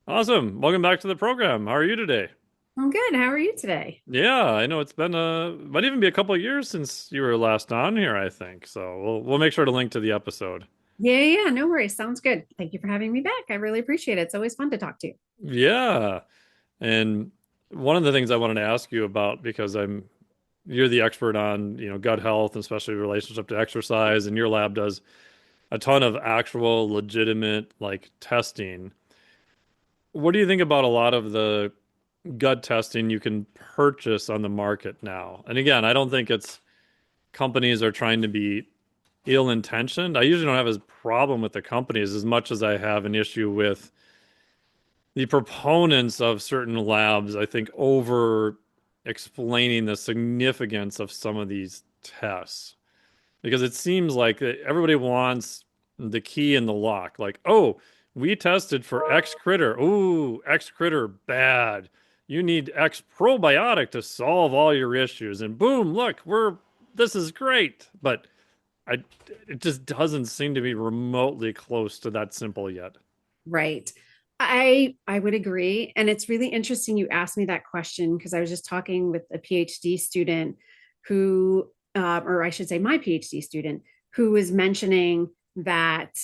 Awesome. Welcome back to the program. How are you today? I'm good. How are you today? Yeah, I know it's been might even be a couple of years since you were last on here, I think. So we'll make sure to link to the episode. Yeah, no worries. Sounds good. Thank you for having me back. I really appreciate it. It's always fun to talk to you. Yeah. And one of the things I wanted to ask you about because you're the expert on, gut health and especially relationship to exercise, and your lab does a ton of actual legitimate like testing. What do you think about a lot of the gut testing you can purchase on the market now? And again, I don't think it's companies are trying to be ill-intentioned. I usually don't have a problem with the companies as much as I have an issue with the proponents of certain labs, I think, over explaining the significance of some of these tests. Because it seems like everybody wants the key in the lock. Like, oh, we tested for X critter. Ooh, X critter bad. You need X probiotic to solve all your issues. And boom, look, this is great. But I it just doesn't seem to be remotely close to that simple yet. Right. I would agree. And it's really interesting you asked me that question because I was just talking with a PhD student who, or I should say, my PhD student who was mentioning that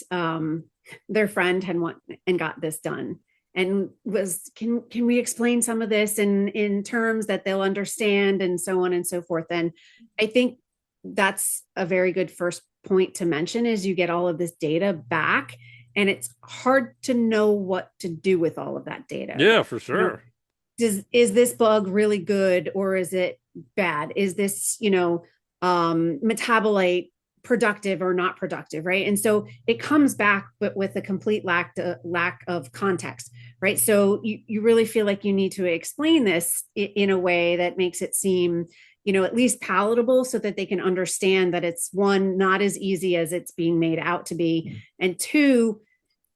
their friend had went and got this done and was can we explain some of this in terms that they'll understand and so on and so forth. And I think that's a very good first point to mention is you get all of this data back and it's hard to know what to do with all of that data. Yeah, for You know, sure. is this bug really good or is it bad? Is this, metabolite productive or not productive, right? And so it comes back, but with a complete lack of context, right? So you really feel like you need to explain this in a way that makes it seem, at least palatable so that they can understand that it's one, not as easy as it's being made out to be, and two,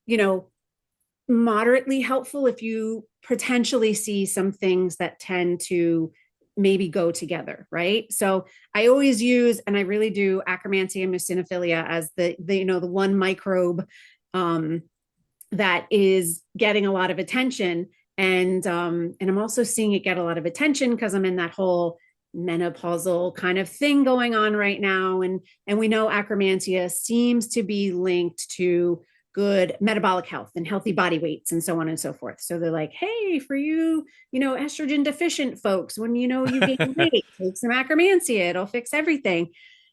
you know, moderately helpful if you potentially see some things that tend to maybe go together, right? So I always use, and I really do, Akkermansia muciniphila as the one microbe um, that is getting a lot of attention, and I'm also seeing it get a lot of attention because I'm in that whole menopausal kind of thing going on right now, and we know Akkermansia seems to be linked to good metabolic health and healthy body weights and so on and so forth. So they're like, hey, for you, estrogen deficient folks, when you gain weight, take some Akkermansia, it'll fix everything.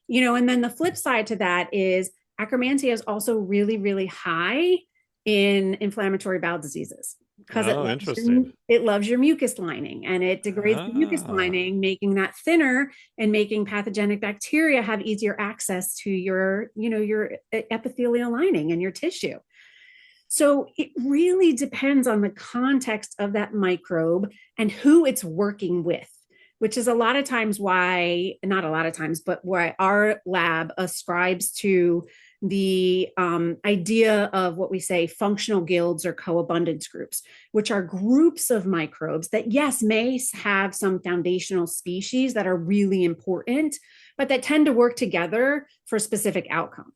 And then the flip side to that is Akkermansia is also really, really high in inflammatory bowel diseases because Oh, interesting. it loves your mucus lining and it degrades the mucus Ah. lining, making that thinner and making pathogenic bacteria have easier access to your epithelial lining and your tissue. So it really depends on the context of that microbe and who it's working with, which is a lot of times why, not a lot of times, but why our lab ascribes to the idea of what we say functional guilds or co-abundance groups, which are groups of microbes that, yes, may have some foundational species that are really important, but that tend to work together for a specific outcome,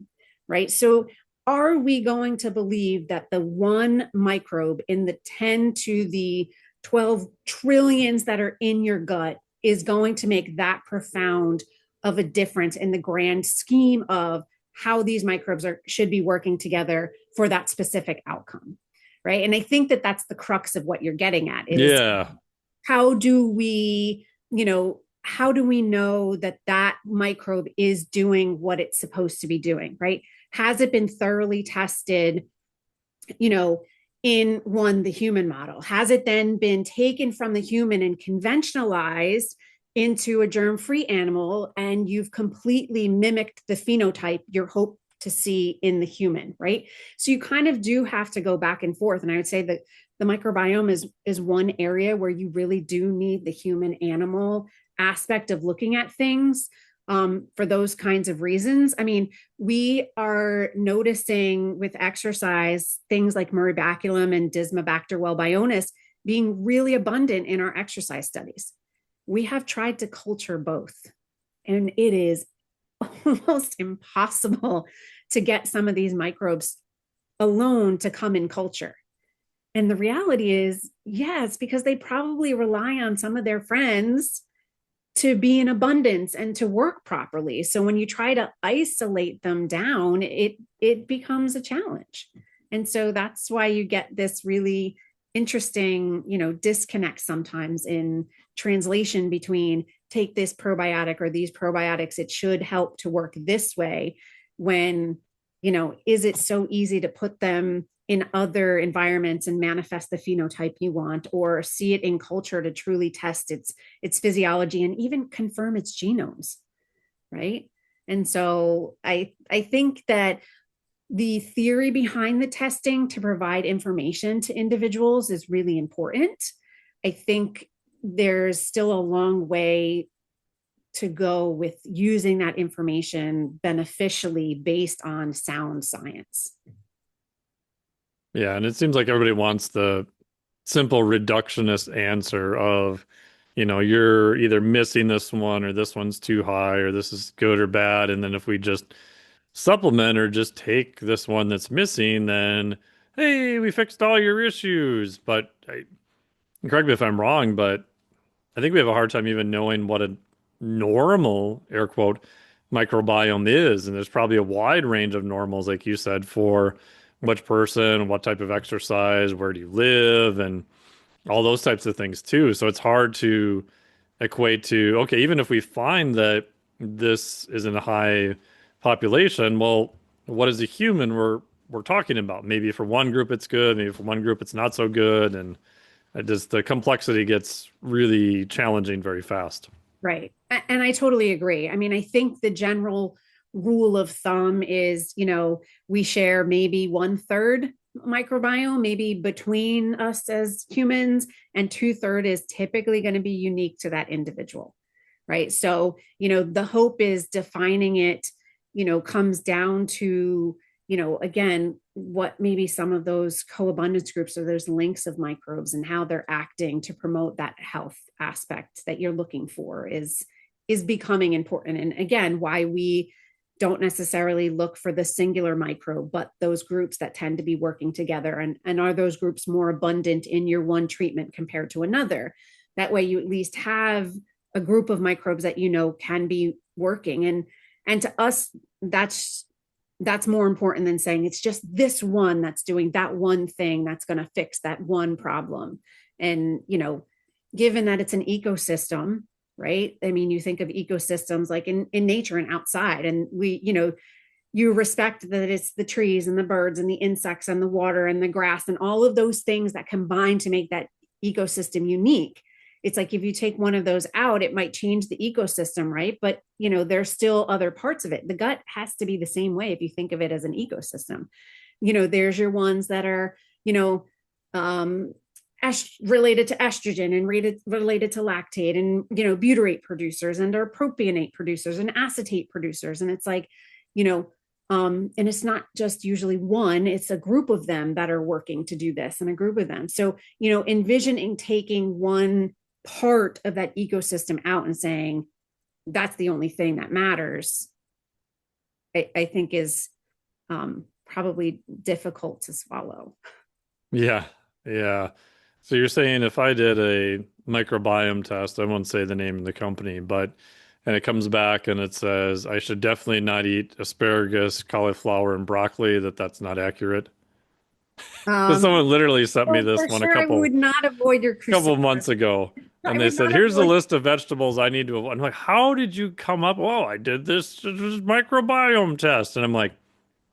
right? So are we going to believe that the one microbe in the 10 to the 12 trillions that are in your gut is going to make that profound of a difference in the grand scheme of how these microbes should be working together for that specific outcome, right? And I think that that's the crux of what you're getting at is Yeah. how do we, how do we know that that microbe is doing what it's supposed to be doing, right? Has it been thoroughly tested, you know, in the human model? Has it then been taken from the human and conventionalized into a germ-free animal and you've completely mimicked the phenotype you hope to see in the human, right? So you kind of do have to go back and forth. And I would say that the microbiome is one area where you really do need the human animal aspect of looking at things for those kinds of reasons. I mean, we are noticing with exercise things like Muribaculum and Dismobacter welbionis being really abundant in our exercise studies. We have tried to culture both, and it is almost impossible to get some of these microbes alone to come in culture. And the reality is, yes, because they probably rely on some of their friends to be in abundance and to work properly. So when you try to isolate them down, it becomes a challenge. And so that's why you get this really interesting, disconnect sometimes in translation between take this probiotic or these probiotics, it should help to work this way, when, is it so easy to put them in other environments and manifest the phenotype you want, or see it in culture to truly test its physiology and even confirm its genomes, right? And so I think that the theory behind the testing to provide information to individuals is really important. I think there's still a long way to go with using that information beneficially based on sound science. Yeah, and it seems like everybody wants the simple reductionist answer of, you're either missing this one or this one's too high or this is good or bad. And then if we just supplement or just take this one that's missing, then hey, we fixed all your issues. But correct me if I'm wrong, but I think we have a hard time even knowing what a normal, air quote, microbiome is. And there's probably a wide range of normals, like you said, for which person, what type of exercise, where do you live, and all those types of things too. So it's hard to equate to, okay, even if we find that this is in a high population, well, what is a human we're talking about? Maybe for one group it's good, maybe for one group it's not so good, and the complexity gets really challenging very fast. Right. And I totally agree. I mean, I think the general rule of thumb is, we share maybe 1/3 microbiome, maybe between us as humans, and 2/3 is typically going to be unique to that individual. Right. So, the hope is defining it, comes down to, again, what maybe some of those co-abundance groups or those links of microbes and how they're acting to promote that health aspect that you're looking for is becoming important. And again, why we don't necessarily look for the singular microbe, but those groups that tend to be working together. And are those groups more abundant in your one treatment compared to another? That way you at least have a group of microbes that can be working. And to us, that's more important than saying it's just this one that's doing that one thing that's going to fix that one problem. And, given that it's an ecosystem, right? I mean, you think of ecosystems like in nature and outside, and you respect that it's the trees and the birds and the insects and the water and the grass and all of those things that combine to make that ecosystem unique. It's like if you take one of those out, it might change the ecosystem, right? But, there's still other parts of it. The gut has to be the same way if you think of it as an ecosystem. There's your ones that are, um, related to estrogen and related to lactate and, butyrate producers and are propionate producers and acetate producers. And it's like, and it's not just usually one, it's a group of them that are working to do this and a group of them. So, envisioning taking one part of that ecosystem out and saying that's the only thing that matters, I think is probably difficult to swallow. Yeah, yeah. So you're saying if I did a microbiome test, I won't say the name of the company, but and it comes back and it says I should definitely not eat asparagus, cauliflower, and broccoli, that's not accurate. Because Um, someone literally sent me well, this for one a sure, I would not avoid your couple cruciferous. months ago, I and they would said, not "Here's a avoid. list of vegetables I need to avoid." I'm like, "How did you come up?" Oh, I did this microbiome test, and I'm like,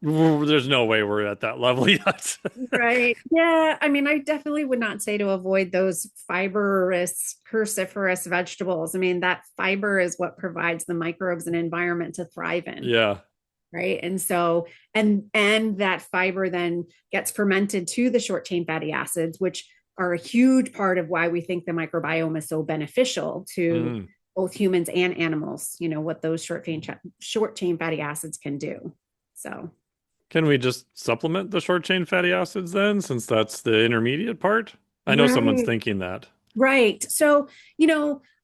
"There's no way we're at that level yet." Right. Yeah. I mean, I definitely would not say to avoid those fibrous, cruciferous vegetables. I mean, that fiber is what provides the microbes an environment to thrive in. Yeah. Right. And so, and that fiber then gets fermented to the short chain fatty acids, which are a huge part of why we think the microbiome is so beneficial to Mm. both humans and animals, what those short chain fatty acids can do. So Can we just supplement the short chain fatty acids then, since that's the intermediate part? I know someone's right. thinking that. Right. So,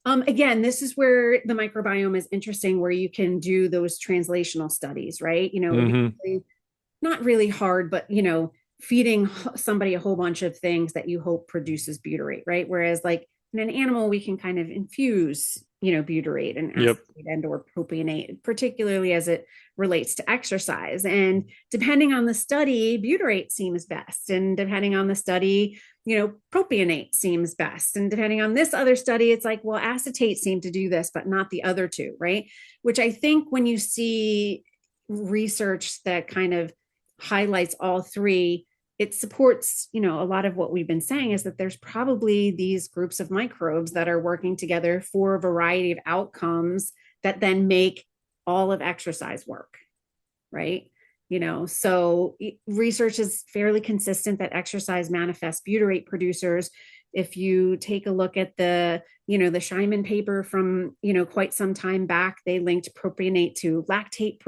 again, this is where the microbiome is interesting, where you can do those translational studies, right? It'd be Hmm. really, not really hard, but, feeding somebody a whole bunch of things that you hope produces butyrate, right? Whereas like in an animal, we can kind of infuse, butyrate and Yep. acetate and or propionate, particularly as it relates to exercise. And depending on the study, butyrate seems best. And depending on the study, propionate seems best. And depending on this other study, it's like, well, acetate seemed to do this, but not the other two, right? Which I think when you see research that kind of highlights all three, it supports, a lot of what we've been saying is that there's probably these groups of microbes that are working together for a variety of outcomes that then make all of exercise work, right? So research is fairly consistent that exercise manifests butyrate producers. If you take a look at the Scheinman paper from, quite some time back, they linked propionate to lactate,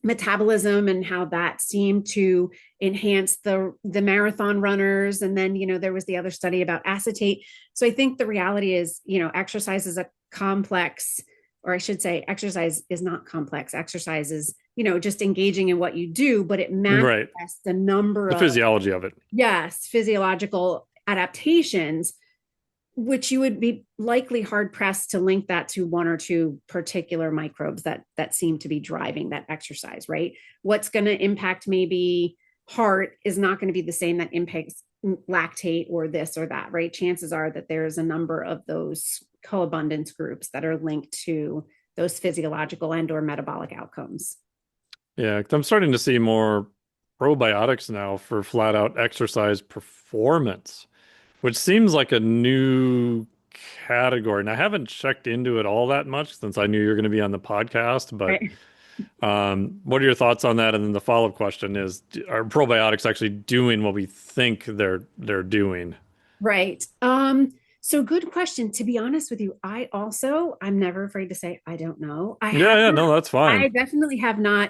metabolism and how that seemed to enhance the marathon runners. And then, there was the other study about acetate. So I think the reality is, exercise is a complex, or I should say exercise is not complex. Exercise is, just engaging in what you do, but it Right. manifests a number The of, physiology of it. yes, physiological adaptations, which you would be likely hard pressed to link that to one or two particular microbes that seem to be driving that exercise, right? What's going to impact maybe heart is not going to be the same that impacts lactate or this or that, right? Chances are that there's a number of those co-abundance groups that are linked to those physiological and or metabolic outcomes. Yeah, I'm starting to see more probiotics now for flat out exercise performance, which seems like a new category. And I haven't checked into it all that much since I knew you were going to be on the podcast. But Right. what are your thoughts on that? And then the follow-up question is, are probiotics actually doing what we think they're doing? Right. So good question. To be honest with you, I'm never afraid to say I don't know. Yeah, yeah, no, that's I fine. definitely have not,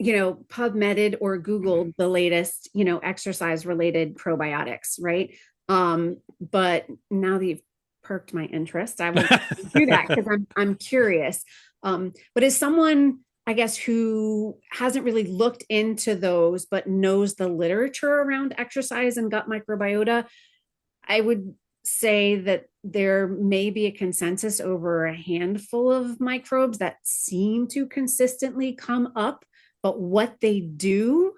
PubMeded or Googled the latest, exercise related probiotics, right? But now that you've perked my interest, I will do that because I'm curious. But as someone, I guess, who hasn't really looked into those but knows the literature around exercise and gut microbiota, I would say that there may be a consensus over a handful of microbes that seem to consistently come up, but what they do,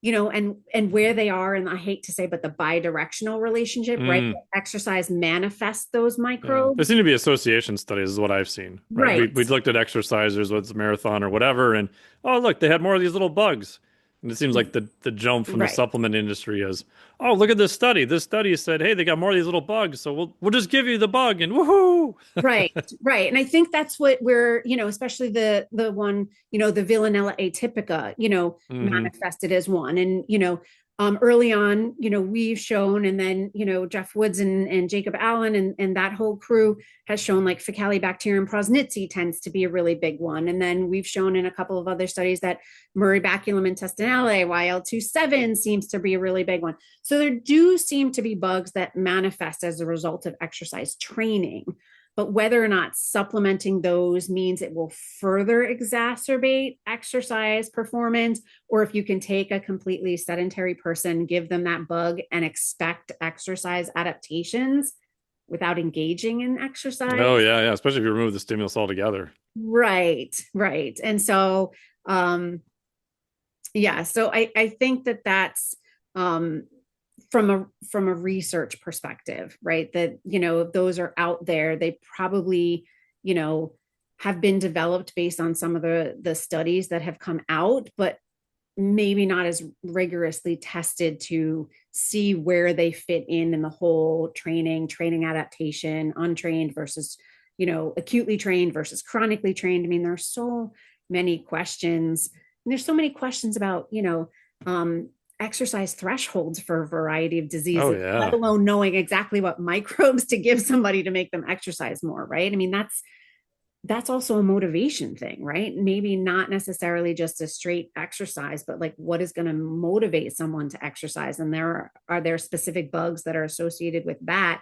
and where they are, and I hate to say, but the bidirectional relationship, right? Mm, Exercise manifests those yeah. There microbes. seem to be association studies, is what I've seen, right? Right. We looked at exercisers, whether it's a marathon or whatever, and oh, look, they had more of these little bugs. And it seems like the jump from the Right. supplement industry is, oh, look at this study. This study said, hey, they got more of these little bugs, so we'll just give you the bug and woohoo. Right, right. And I think that's what we're, especially the one, the Villanella atypica, Hmm. manifested as one. And, early on, we've shown, and then, Jeff Woods and Jacob Allen and that whole crew has shown like Faecalibacterium prausnitzii tends to be a really big one. And then we've shown in a couple of other studies that Murray-Baculum intestinale, YL27 seems to be a really big one. So there do seem to be bugs that manifest as a result of exercise training, but whether or not supplementing those means it will further exacerbate exercise performance, or if you can take a completely sedentary person, give them that bug, and expect exercise adaptations without engaging in exercise. Oh yeah, yeah. Especially if you remove the stimulus altogether. Right, right. And so, yeah, so I think that that's um, from a research perspective, right? That if those are out there, they probably you know have been developed based on some of the studies that have come out, but maybe not as rigorously tested to see where they fit in the whole training adaptation, untrained versus acutely trained versus chronically trained. I mean, there's so many questions, and there's so many questions about exercise thresholds for a variety of Oh diseases, let yeah. alone knowing exactly what microbes to give somebody to make them exercise more, right? I mean, that's also a motivation thing, right? Maybe not necessarily just a straight exercise, but like what is going to motivate someone to exercise? And are there specific bugs that are associated with that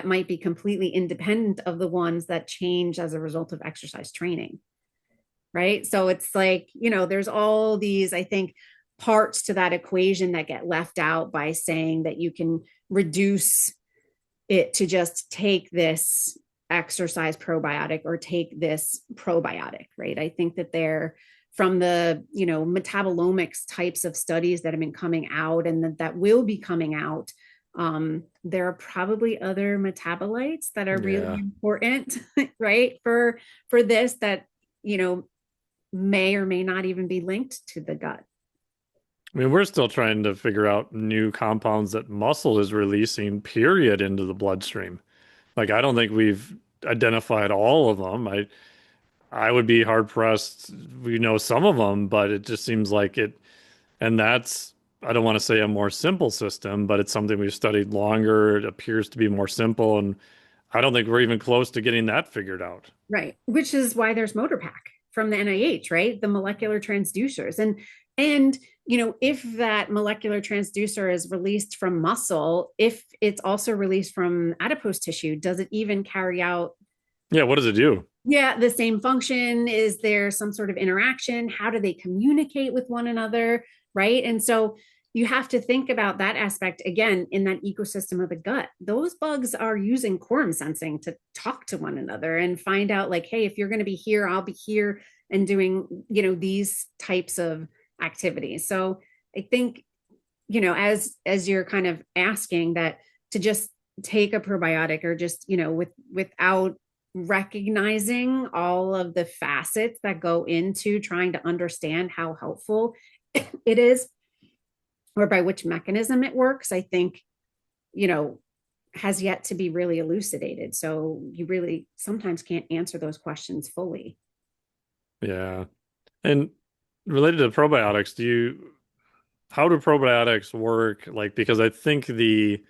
might be completely independent of the ones that change as a result of exercise training, right? So it's like, there's all these, I think, parts to that equation that get left out by saying that you can reduce it to just take this exercise probiotic or take this probiotic, right? I think that they're from the, metabolomics types of studies that have been coming out and that will be coming out. There are probably other metabolites that are really Yeah. important, right? For this that, may or may not even be linked to the gut. I mean, we're still trying to figure out new compounds that muscle is releasing, period, into the bloodstream. Like, I don't think we've identified all of them. I would be hard pressed. We know some of them, but it just seems like it, and that's, I don't want to say a more simple system, but it's something we've studied longer. It appears to be more simple, and I don't think we're even close to getting that figured out. Right. Which is why there's MotorPack from the NIH, right? The molecular transducers. And if that molecular transducer is released from muscle, if it's also released from adipose tissue, does it even carry out, Yeah, what does it do? yeah, the same function? Is there some sort of interaction? How do they communicate with one another? Right. And so you have to think about that aspect again in that ecosystem of the gut. Those bugs are using quorum sensing to talk to one another and find out, like, hey, if you're going to be here, I'll be here and doing, these types of activities. So I think, as you're kind of asking that, to just take a probiotic or just, without recognizing all of the facets that go into trying to understand how helpful it is or by which mechanism it works, I think, has yet to be really elucidated. So you really sometimes can't answer those questions fully. Yeah. And related to probiotics, how do probiotics work? Like, because I think the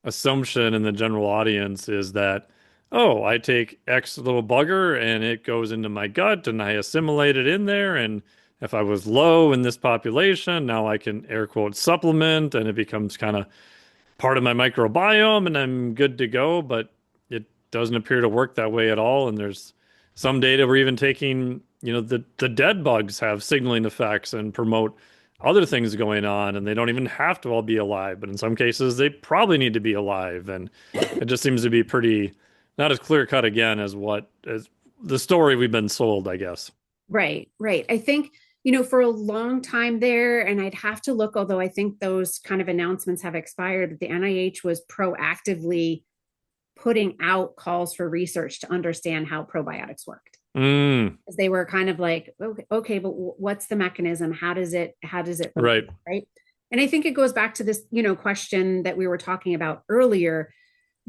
assumption in the general audience is that, oh, I take X little bugger and it goes into my gut and I assimilate it in there. And if I was low in this population, now I can air quote supplement and it becomes kind of part of my microbiome and I'm good to go. But it doesn't appear to work that way at all. And there's some data we're even taking, the dead bugs have signaling effects and promote other things going on, and they don't even have to all be alive. But in some cases, they probably need to be alive. And it just seems to be pretty not as clear cut again as the story we've been sold, I guess. Right, right. I think, for a long time there, and I'd have to look, although I think those kind of announcements have expired, that the NIH was proactively putting out calls for research to understand how probiotics worked. Mm, They were kind of like, okay, but what's the mechanism? How does it right. right? And I think it goes back to this, question that we were talking about earlier.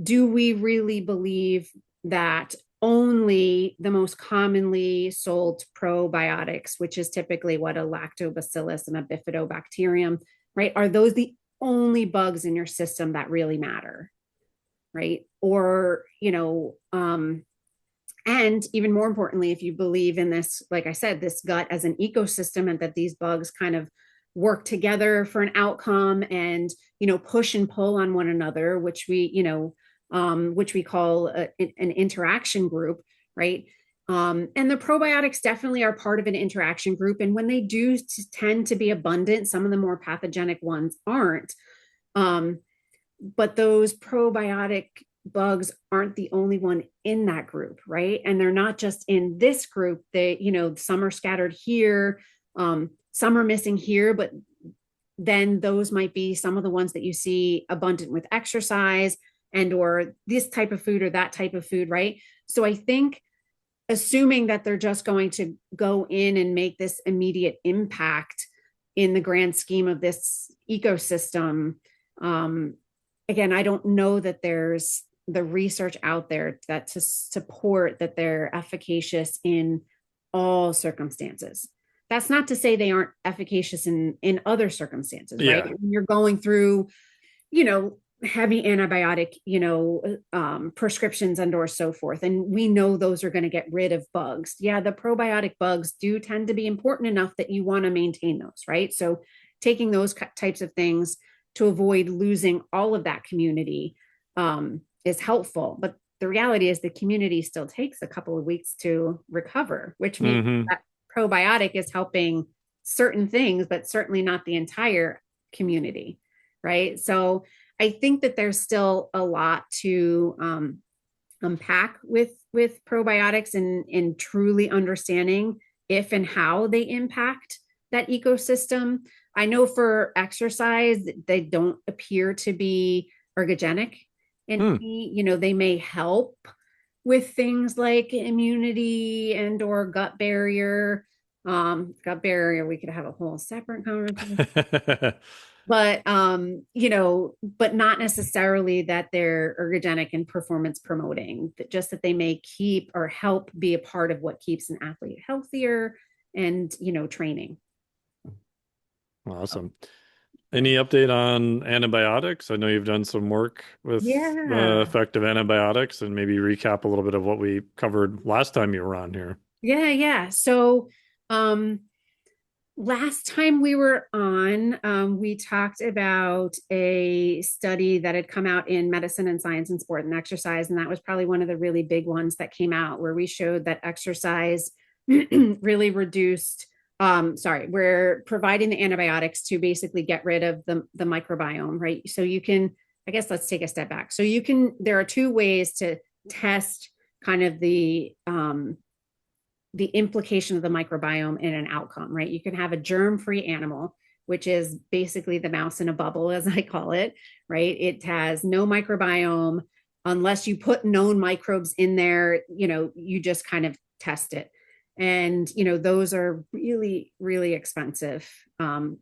Do we really believe that only the most commonly sold probiotics, which is typically what a lactobacillus and a bifidobacterium, right? Are those the only bugs in your system that really matter? Right. Or, and even more importantly, if you believe in this, like I said, this gut as an ecosystem and that these bugs kind of work together for an outcome and, push and pull on one another, which we call an interaction group, right? And the probiotics definitely are part of an interaction group. And when they do tend to be abundant, some of the more pathogenic ones aren't. But those probiotic bugs aren't the only one in that group, right? And they're not just in this group. They, some are scattered here, some are missing here, but then those might be some of the ones that you see abundant with exercise and or this type of food or that type of food, right? So I think assuming that they're just going to go in and make this immediate impact in the grand scheme of this ecosystem, again, I don't know that there's the research out there that to support that they're efficacious in all circumstances. That's not to say they aren't efficacious in other circumstances, right? Yeah. When you're going through, heavy antibiotic, prescriptions and or so forth. And we know those are going to get rid of bugs. Yeah, the probiotic bugs do tend to be important enough that you want to maintain those, right? So taking those types of things to avoid losing all of that community is helpful. But the reality is the community still takes a couple of weeks to recover, which means Hmm. that probiotic is helping certain things, but certainly not the entire community, right? So I think that there's still a lot to unpack with probiotics and in truly understanding if and how they impact that ecosystem. I know for exercise, they don't appear to be ergogenic in Hmm. any, they may help with things like immunity and or gut barrier, we could have a whole separate conversation. But but not necessarily that they're ergogenic and performance promoting, that just that they may keep or help be a part of what keeps an athlete healthier and training. Awesome. Any update on antibiotics? I know you've done some work with the Yeah. effect of antibiotics, and maybe recap a little bit of what we covered last time you were on here. Yeah. So um last time we were on, we talked about a study that had come out in Medicine and Science and Sport and Exercise. And that was probably one of the really big ones that came out, where we showed that exercise really reduced, we're providing the antibiotics to basically get rid of the microbiome, right? So you can, I guess let's take a step back. So there are two ways to test kind of the implication of the microbiome in an outcome, right? You can have a germ-free animal, which is basically the mouse in a bubble, as I call it, right? It has no microbiome unless you put known microbes in there, you just kind of test it. And, those are really, really expensive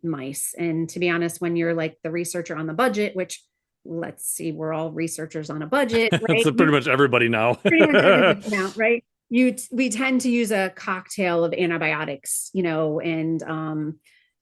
mice. And to be honest, when you're like the researcher on the budget, which let's see, we're all researchers on a budget, It's right? pretty much everybody now. Pretty much everybody now, right? We tend to use a cocktail of antibiotics, and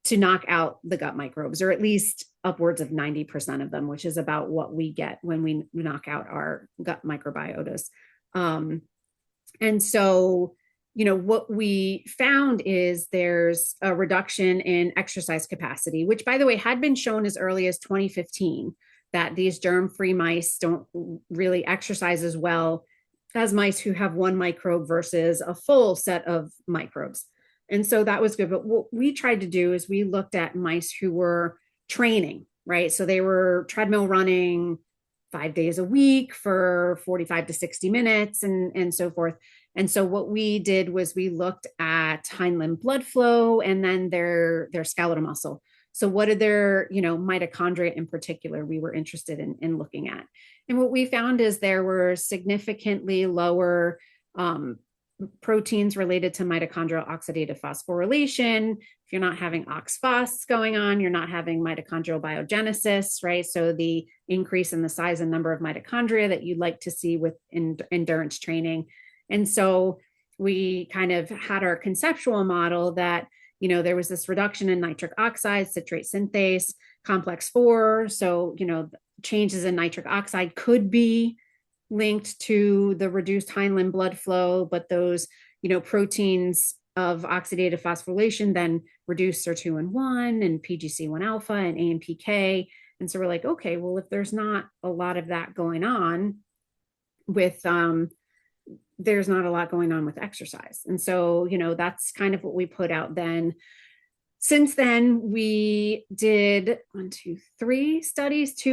to knock out the gut microbes, or at least upwards of 90% of them, which is about what we get when we knock out our gut microbiotas. And so, what we found is there's a reduction in exercise capacity, which, by the way, had been shown as early as 2015, that these germ-free mice don't really exercise as well as mice who have one microbe versus a full set of microbes. And so that was good. But what we tried to do is we looked at mice who were training, right? So they were treadmill running 5 days a week for 45 to 60 minutes and so forth. And so what we did was we looked at hind limb blood flow and then their skeletal muscle. So what did their, mitochondria in particular we were interested in looking at. And what we found is there were significantly lower proteins related to mitochondrial oxidative phosphorylation. If you're not having oxphos going on, you're not having mitochondrial biogenesis, right? So the increase in the size and number of mitochondria that you'd like to see with endurance training. And so we kind of had our conceptual model that, there was this reduction in nitric oxide, citrate synthase, complex 4. So, changes in nitric oxide could be linked to the reduced hind limb blood flow, but those, proteins of oxidative phosphorylation then reduce SIR2 and 1 and PGC1 alpha and AMPK. And so we're like, okay, well, if there's not a lot of that going on with there's not a lot going on with exercise. And so, that's kind of what we put out then. Since then, we did 2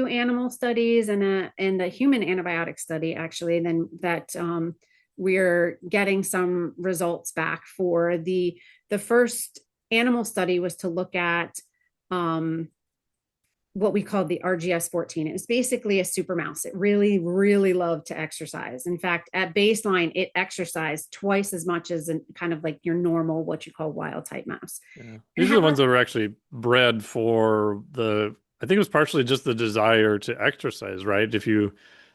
animal studies and a human antibiotic study, actually, and then that we're getting some results back for the first animal study was to look at what we called the RGS-14. It was basically a super mouse. It really, really loved to exercise. In fact, at baseline, it exercised twice as much as kind of like your normal, what you call wild type mouse. Yeah. These are the ones that were actually bred for I think it was partially just the desire to exercise, right? If you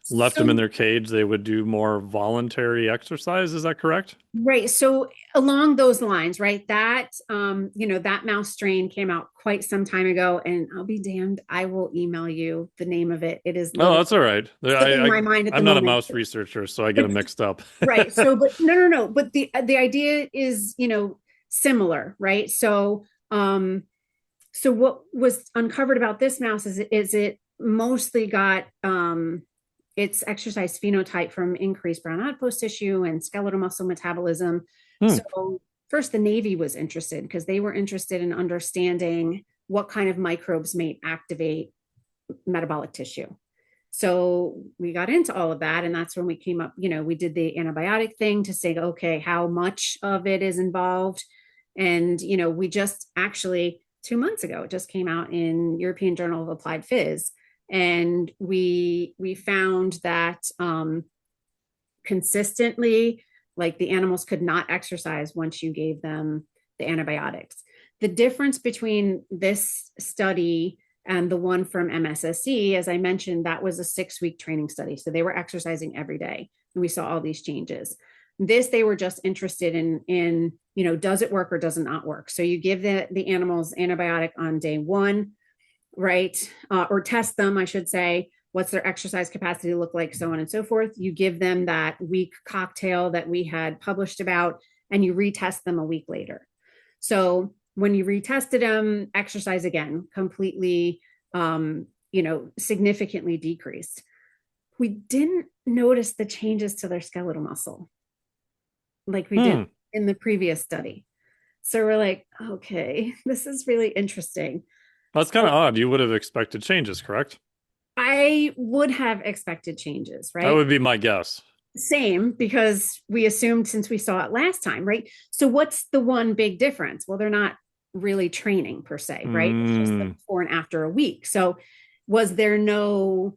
left them in their cage, they would do more voluntary exercise. Is that correct? Right. So along those lines, right, that that mouse strain came out quite some time ago, and I'll be damned, I will email you the name of it. It is Oh, literally that's all right. slipping my mind at the I'm not a moment. mouse researcher, so I get them mixed up. Right. So, but no. But the idea is, similar, right? So, so what was uncovered about this mouse is it mostly got its exercise phenotype from increased brown adipose tissue and skeletal muscle metabolism. Hmm. So first the Navy was interested because they were interested in understanding what kind of microbes may activate metabolic tissue. So we got into all of that. And that's when we came up, we did the antibiotic thing to say, okay, how much of it is involved? And, we just actually 2 months ago, it just came out in European Journal of Applied Phys. And we found that consistently, like the animals could not exercise once you gave them the antibiotics. The difference between this study and the one from MSSC, as I mentioned, that was a 6-week training study. So they were exercising every day and we saw all these changes. This, they were just interested in does it work or does it not work? So you give the animals antibiotic on day 1, right? Or test them, I should say. What's their exercise capacity look like, so on and so forth. You give them that week cocktail that we had published about, and you retest them a week later. So when you retested them, exercise again, completely, significantly decreased. We didn't notice the changes to their skeletal muscle like we did in the previous study. So we're like, okay, this is really interesting. That's kind of odd. You would have expected changes, correct? I would have expected changes, That right? would be my guess. Same, because we assumed since we saw it last time, right? So what's the one big difference? Well, they're not really training per se, right? It's just the before and after a week. So was there no,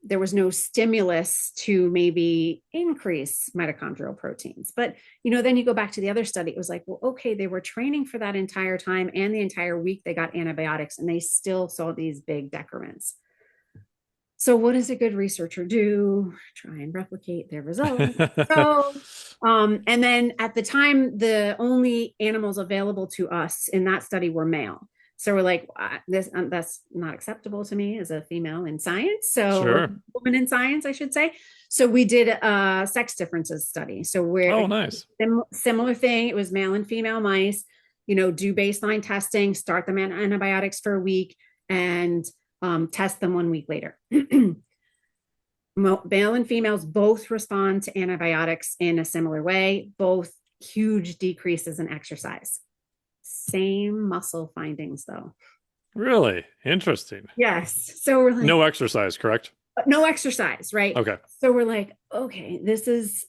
there was no stimulus to maybe increase mitochondrial proteins. But, then you go back to the other study, it was like, well, okay, they were training for that entire time and the entire week they got antibiotics and they still saw these big decrements. So what does a good researcher do? Try and replicate their results. So, and then at the time, the only animals available to us in that study were male. So we're like, that's not acceptable to me as a female in science. So Sure. woman in science, I should say. So we did a sex differences study. So we're nice. Similar thing. It was male and female mice, do baseline testing, start them on antibiotics for a week and test them 1 week later. Male and females both respond to antibiotics in a similar way, both huge decreases in exercise. Same muscle findings, though. Really interesting. Yes. So we're like, no exercise, correct? No exercise, right? Okay. So we're like, okay, this is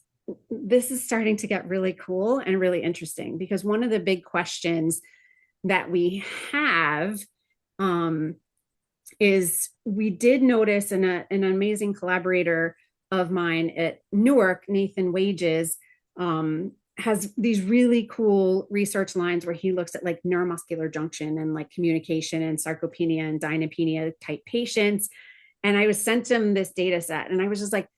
starting to get really cool and really interesting, because one of the big questions that we have is we did notice an amazing collaborator of mine at Newark, Nathan Wages, has these really cool research lines where he looks at like neuromuscular junction and like communication and sarcopenia and dynapenia type patients. And I was sent him this data set and I was just like,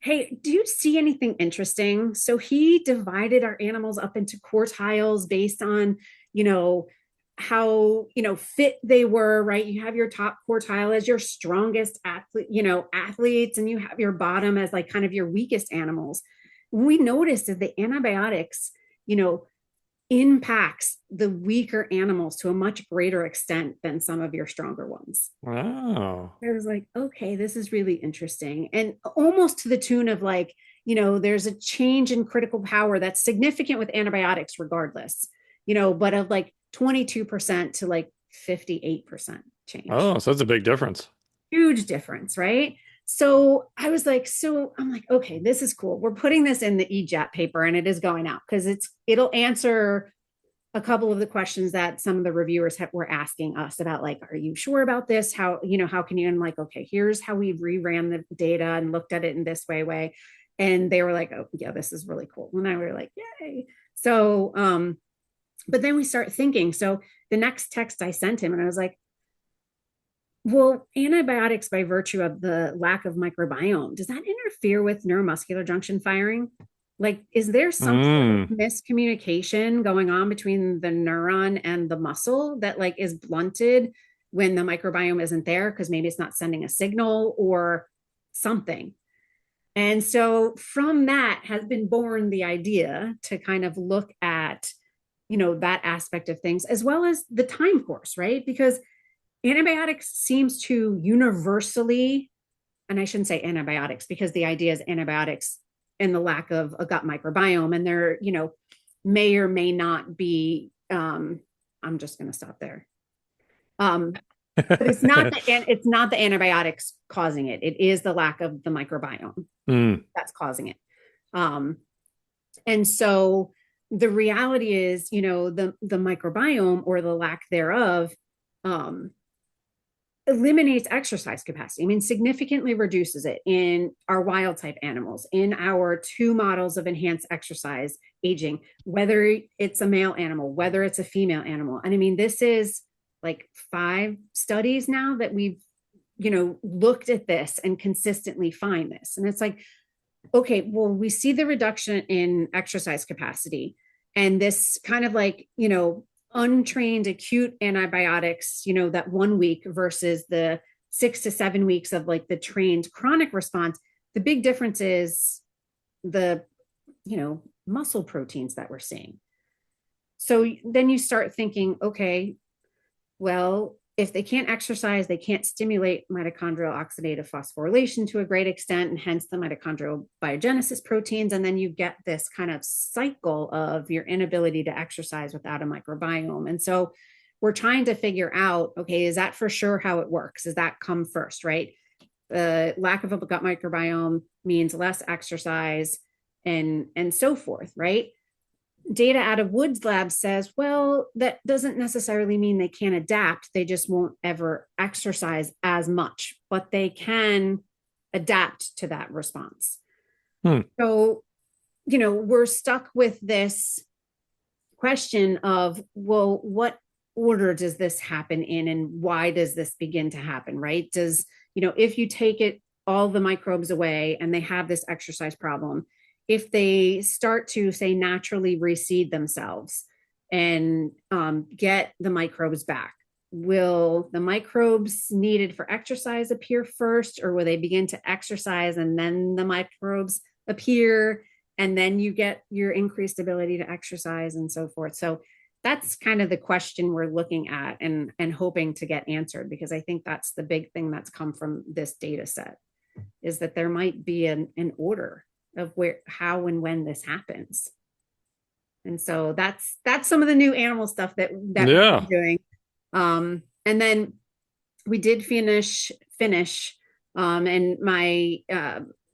hey, do you see anything interesting? So he divided our animals up into quartiles based on, how, fit they were, right? You have your top quartile as your strongest athletes, and you have your bottom as like kind of your weakest animals. We noticed that the antibiotics, impacts the weaker animals to a much greater extent than some of your stronger ones. Wow. I was like, okay, this is really interesting. And almost to the tune of like, there's a change in critical power that's significant with antibiotics regardless, but of like 22% to like 58% change. Oh, so that's a big difference. Huge difference, right? So I'm like, okay, this is cool. We're putting this in the EJAT paper and it is going out because it'll answer a couple of the questions that some of the reviewers were asking us about, like, are you sure about this? How can you? And I'm like, okay, here's how we reran the data and looked at it in this way. And they were like, oh yeah, this is really cool. And I were like, yay. So, but then we start thinking, so the next text I sent him and I was like, well, antibiotics, by virtue of the lack of microbiome, does that interfere with neuromuscular junction firing? Like, is there some sort of miscommunication going on between the neuron and the muscle that like is blunted when the microbiome isn't there? Because maybe it's not sending a signal or something. And so from that has been born the idea to kind of look at, that aspect of things, as well as the time course, right? Because antibiotics seems to universally, and I shouldn't say antibiotics because the idea is antibiotics and the lack of a gut microbiome. And there, may or may not be, I'm just going to stop there. But it's not the antibiotics causing it. It is the lack of the microbiome that's causing it. And so the reality is, the microbiome or the lack thereof eliminates exercise capacity. I mean, significantly reduces it in our wild type animals, in our 2 models of enhanced exercise aging, whether it's a male animal, whether it's a female animal. And I mean, this is like 5 studies now that we've, looked at this and consistently find this. And it's like, okay, well, we see the reduction in exercise capacity and this kind of like, untrained acute antibiotics, that 1 week versus the 6 to 7 weeks of like the trained chronic response. The big difference is the, muscle proteins that we're seeing. So then you start thinking, okay, well, if they can't exercise, they can't stimulate mitochondrial oxidative phosphorylation to a great extent, and hence the mitochondrial biogenesis proteins. And then you get this kind of cycle of your inability to exercise without a microbiome. And so we're trying to figure out, okay, is that for sure how it works? Does that come first, right? The lack of a gut microbiome means less exercise and so forth, right? Data out of Wood's lab says, well, that doesn't necessarily mean they can't adapt. They just won't ever exercise as much, but they can adapt to that response. So, we're stuck with this question of, well, what order does this happen in and why does this begin to happen, right? Does, if you take it, all the microbes away and they have this exercise problem, if they start to, say, naturally reseed themselves and get the microbes back, will the microbes needed for exercise appear first, or will they begin to exercise and then the microbes appear and then you get your increased ability to exercise and so forth? So that's kind of the question we're looking at and hoping to get answered, because I think that's the big thing that's come from this data set, is that there might be an order of where, how, and when this happens. And so that's some of the new animal stuff that we're doing. And then we did finish, and my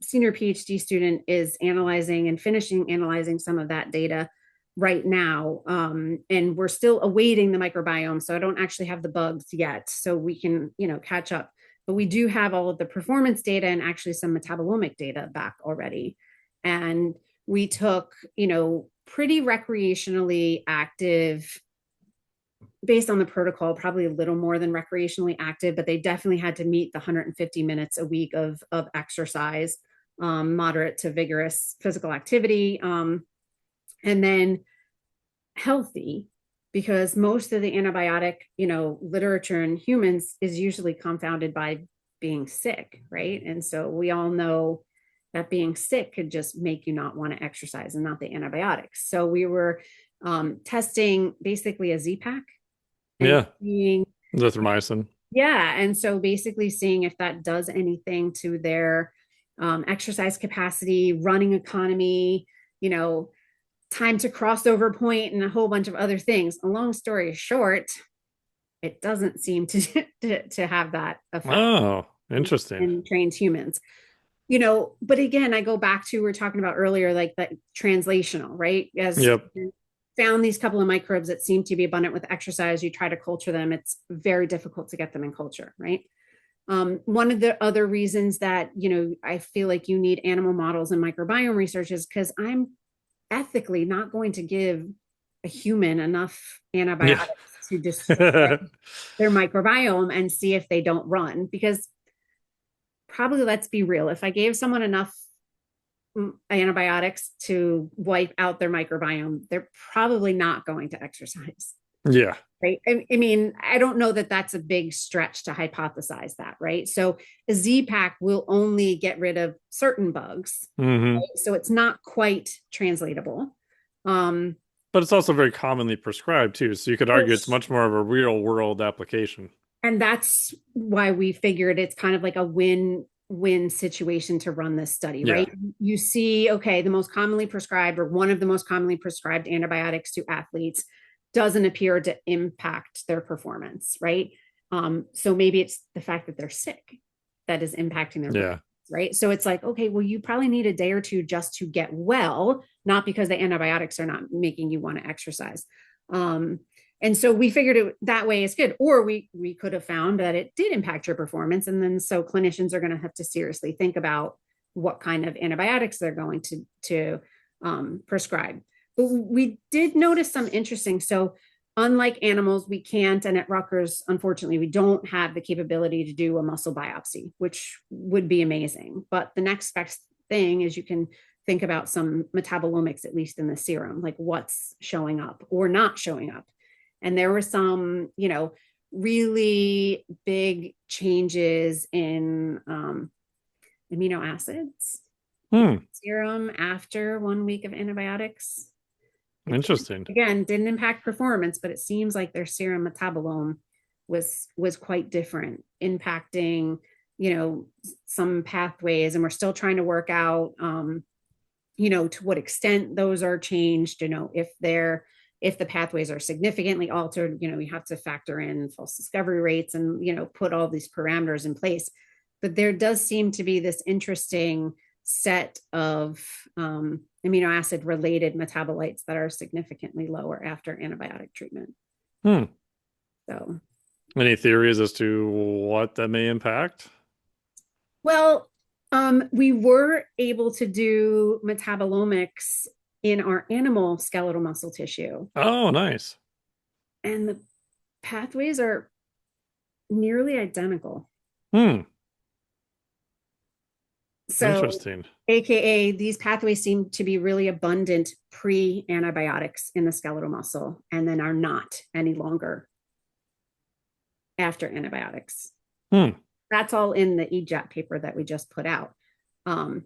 senior PhD student is analyzing some of that data right now. And we're still awaiting the microbiome. So I don't actually have the bugs yet, so we can, catch up. But we do have all of the performance data and actually some metabolomic data back already. And we took, pretty recreationally active, based on the protocol, probably a little more than recreationally active, but they definitely had to meet the 150 minutes a week of exercise, moderate to vigorous physical activity, and then healthy, because most of the antibiotic, literature in humans is usually confounded by being sick, right? And so we all know that being sick could just make you not want to exercise, and not the antibiotics. So we were testing basically a Z-Pack. Seeing, zithromycin. Yeah. And so basically seeing if that does anything to their exercise capacity, running economy, time to crossover point, and a whole bunch of other things. A long story short, it doesn't seem to have that effect. Oh, interesting. In trained humans. But again, I go back to, we were talking about earlier, like that translational, right? As you found these couple of microbes that seem to be abundant with exercise, you try to culture them. It's very difficult to get them in culture, right? One of the other reasons that, I feel like you need animal models and microbiome research is because I'm ethically not going to give a human enough antibiotics to destroy their microbiome and see if they don't run. Because probably, let's be real, if I gave someone enough antibiotics to wipe out their microbiome, they're probably not going to exercise. Yeah. Right. I mean, I don't know that that's a big stretch to hypothesize that, right? So a Z-Pack will only get rid of certain bugs. Mm-hmm. Right? So it's not quite translatable. But it's also very commonly prescribed too. So you could argue it's much more of a real world application. And that's why we figured it's kind of like a win win situation to run this study, right? Yeah. You see, okay, the most commonly prescribed or one of the most commonly prescribed antibiotics to athletes doesn't appear to impact their performance, right? So maybe it's the fact that they're sick that is impacting their Yeah. performance, right? So it's like, okay, well, you probably need a day or two just to get well, not because the antibiotics are not making you want to exercise. And so we figured it that way is good. Or we could have found that it did impact your performance. And then so clinicians are going to have to seriously think about what kind of antibiotics they're going to prescribe. But we did notice some interesting. So unlike animals, we can't, and at Rutgers, unfortunately, we don't have the capability to do a muscle biopsy, which would be amazing. But the next best thing is you can think about some metabolomics, at least in the serum, like what's showing up or not showing up. And there were some, really big changes in amino acids Hmm. serum after 1 week of antibiotics. Interesting. Again, didn't impact performance, but it seems like their serum metabolome was quite different, impacting, some pathways. And we're still trying to work out, to what extent those are changed, if the pathways are significantly altered, we have to factor in false discovery rates and, put all these parameters in place. But there does seem to be this interesting set of amino acid related metabolites that are significantly lower after antibiotic treatment. Hmm. So, Any theories as to what that may impact? well, we were able to do metabolomics in our animal skeletal muscle tissue, Oh, nice. and the pathways are nearly identical. Hmm. So, Interesting. AKA, these pathways seem to be really abundant pre antibiotics in the skeletal muscle and then are not any longer after antibiotics. Hmm. That's all in the EJAP paper that we just put out. Um,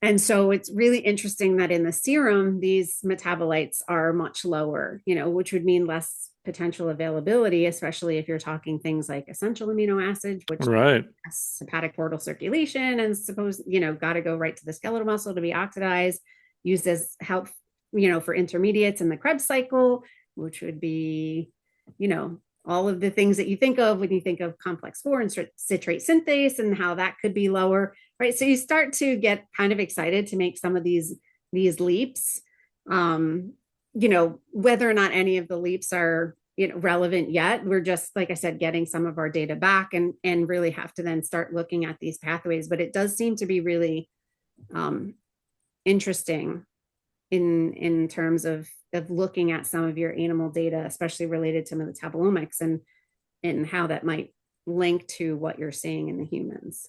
and so it's really interesting that in the serum, these metabolites are much lower, which would mean less potential availability, especially if you're talking things like essential amino acids, which Right. has hepatic portal circulation and got to go right to the skeletal muscle to be oxidized, used as help, for intermediates in the Krebs cycle, which would be, all of the things that you think of when you think of complex 4 and citrate synthase and how that could be lower, right? So you start to get kind of excited to make some of these leaps. Whether or not any of the leaps are relevant yet, we're just, like I said, getting some of our data back and really have to then start looking at these pathways. But it does seem to be really interesting in terms of looking at some of your animal data, especially related to metabolomics and how that might link to what you're seeing in the humans.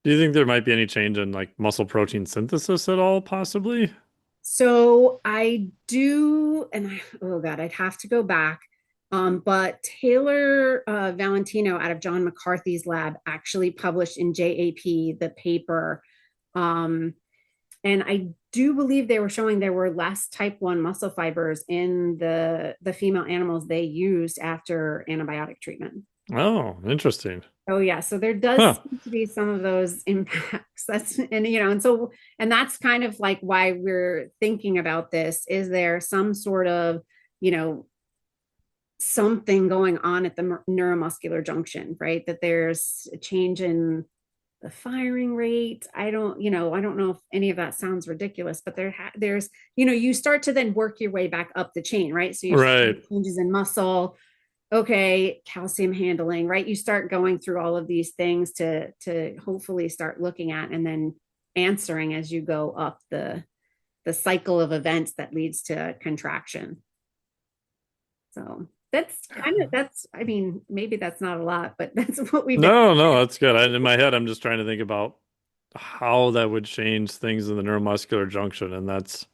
Do you think there might be any change in like muscle protein synthesis at all, possibly? So I do, and oh God, I'd have to go back. But Taylor Valentino out of John McCarthy's lab actually published in JAP the paper. And I do believe they were showing there were less type 1 muscle fibers in the female animals they used after antibiotic treatment. Oh, interesting. Oh yeah, so there does Huh. seem to be some of those impacts. And that's kind of like why we're thinking about this. Is there some sort of, something going on at the neuromuscular junction, right? That there's a change in the firing rate. I don't know if any of that sounds ridiculous, but there's, you start to then work your way back up the chain, right? So you Right. changes in muscle, okay, calcium handling, right? You start going through all of these things to hopefully start looking at and then answering as you go up the cycle of events that leads to contraction. So I mean, maybe that's not a lot, but that's what we've been. No, no, that's good. In my head, I'm just trying to think about how that would change things in the neuromuscular junction, and that's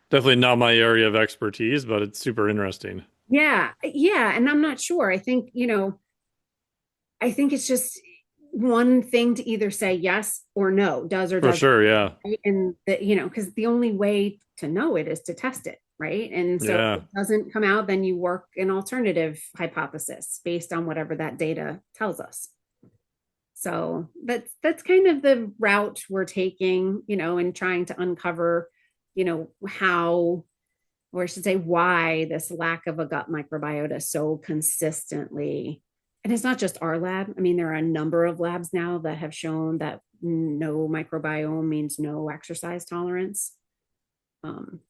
definitely not my area of expertise, but it's super interesting. Yeah, yeah, and I'm not sure. I think it's just one thing to either say yes or no, does or For doesn't, sure, yeah. right? And because the only way to know it is to test it, right? And so if Yeah. it doesn't come out, then you work an alternative hypothesis based on whatever that data tells us. So that's kind of the route we're taking, and trying to uncover, how, or I should say why this lack of a gut microbiota so consistently. And it's not just our lab. I mean, there are a number of labs now that have shown that no microbiome means no exercise tolerance. Um,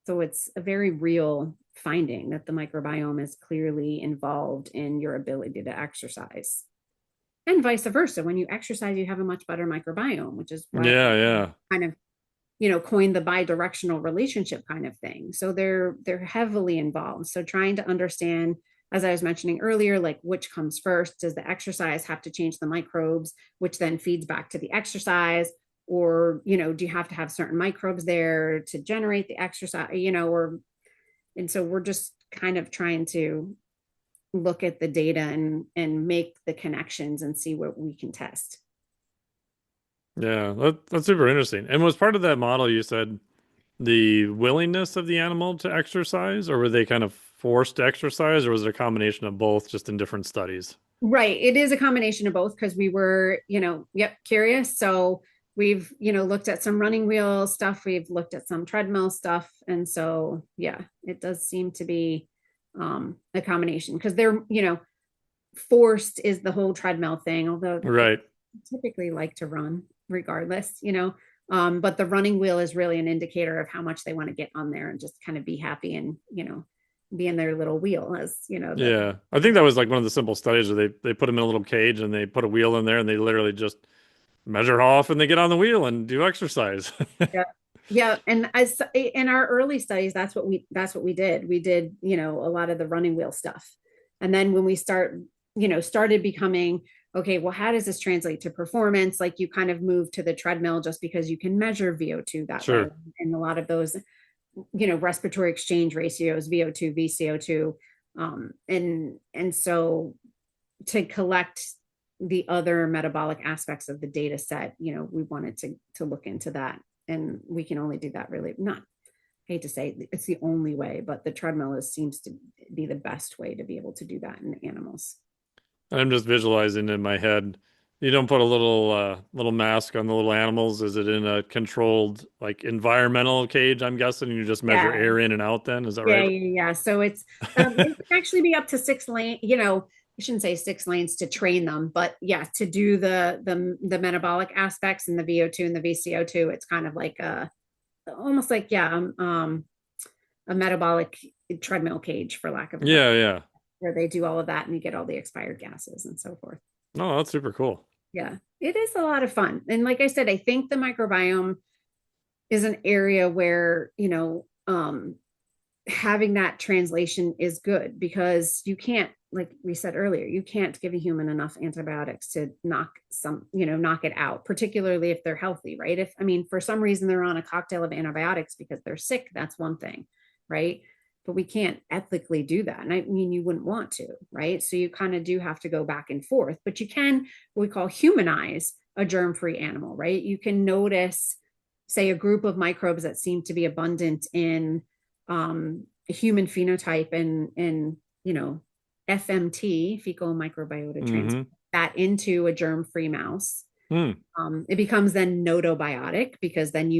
so it's a very real finding that the microbiome is clearly involved in your ability to exercise. And vice versa. When you exercise, you have a much better microbiome, which is why Yeah, yeah. kind of, coined the bidirectional relationship kind of thing. So they're heavily involved. So trying to understand, as I was mentioning earlier, like which comes first. Does the exercise have to change the microbes, which then feeds back to the exercise? Or, do you have to have certain microbes there to generate the exercise, and so we're just kind of trying to look at the data and make the connections and see what we can test. Yeah, that's super interesting. And was part of that model you said the willingness of the animal to exercise, or were they kind of forced to exercise, or was it a combination of both, just in different studies? Right. It is a combination of both because we were, curious. So we've, looked at some running wheel stuff, we've looked at some treadmill stuff. And so, yeah, it does seem to be a combination because they're, forced is the whole treadmill thing, although they Right. typically like to run regardless, but the running wheel is really an indicator of how much they want to get on there and just kind of be happy and, be in their little wheel as, the, Yeah. I think that was like one of the simple studies where they put them in a little cage and they put a wheel in there and they literally just measure how often they get on the wheel and do exercise. yeah. Yeah, and as in our early studies, that's what we did. We did, a lot of the running wheel stuff. And then when we started becoming, okay, well, how does this translate to performance? Like you kind of move to the treadmill just because you can measure VO2 that way. Sure. And a lot of those, respiratory exchange ratios, VO2, VCO2. And so to collect the other metabolic aspects of the data set, we wanted to look into that. And we can only do that really not, I hate to say it's the only way, but the treadmill seems to be the best way to be able to do that in animals. I'm just visualizing in my head. You don't put a little mask on the little animals. Is it in a controlled like environmental cage, I'm guessing, and you just measure Yeah. air in and out then? Is that Yeah, right? yeah, yeah. So it can actually be up to 6 lane, I shouldn't say 6 lanes to train them, but yeah, to do the metabolic aspects and the VO2 and the VCO2, it's kind of like almost like, yeah, a metabolic treadmill cage, for lack of a better, Yeah, yeah. where they do all of that and you get all the expired gases and so forth. No, that's super cool. Yeah, it is a lot of fun. And like I said, I think the microbiome is an area where, having that translation is good because you can't, like we said earlier, you can't give a human enough antibiotics to knock it out, particularly if they're healthy, right? If, I mean, for some reason they're on a cocktail of antibiotics because they're sick, that's one thing, right? But we can't ethically do that. And I mean, you wouldn't want to, right? So you kind of do have to go back and forth, but you can, what we call humanize a germ-free animal, right? You can notice, say, a group of microbes that seem to be abundant in a human phenotype and FMT, fecal microbiota transfer Mm-hmm. that into a germ-free mouse. Hmm. It becomes then notobiotic because then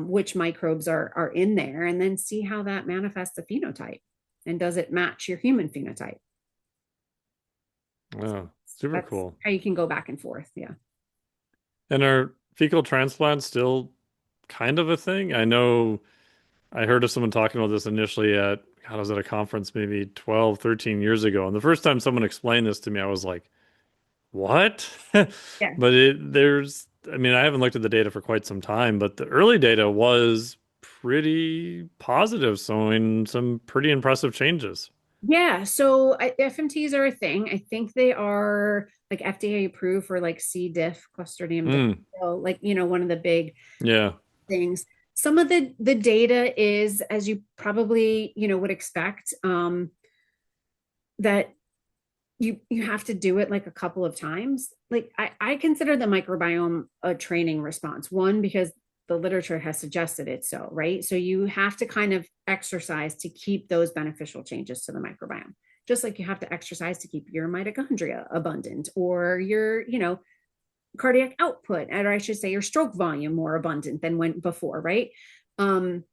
which microbes are in there, and then see how that manifests the phenotype, and does it match your human phenotype? Wow, super That's cool. how you can go back and forth. Yeah. And are fecal transplants still kind of a thing? I know I heard of someone talking about this initially at, God, I was at a conference maybe 12, 13 years ago. And the first time someone explained this to me, I was like, what? Yeah. But I mean, I haven't looked at the data for quite some time, but the early data was pretty positive, showing some pretty impressive changes. Yeah, so FMTs are a thing. I think they are like FDA approved for like C. diff, Clostridium Mm, difficile, like one of the big yeah. things. Some of the data is, as you probably would expect, that you have to do it like a couple of times. Like I consider the microbiome a training response. One, because the literature has suggested it so, right? So you have to kind of exercise to keep those beneficial changes to the microbiome. just like you have to exercise to keep your mitochondria abundant, or your, cardiac output, or I should say your stroke volume more abundant than when before, right? Um,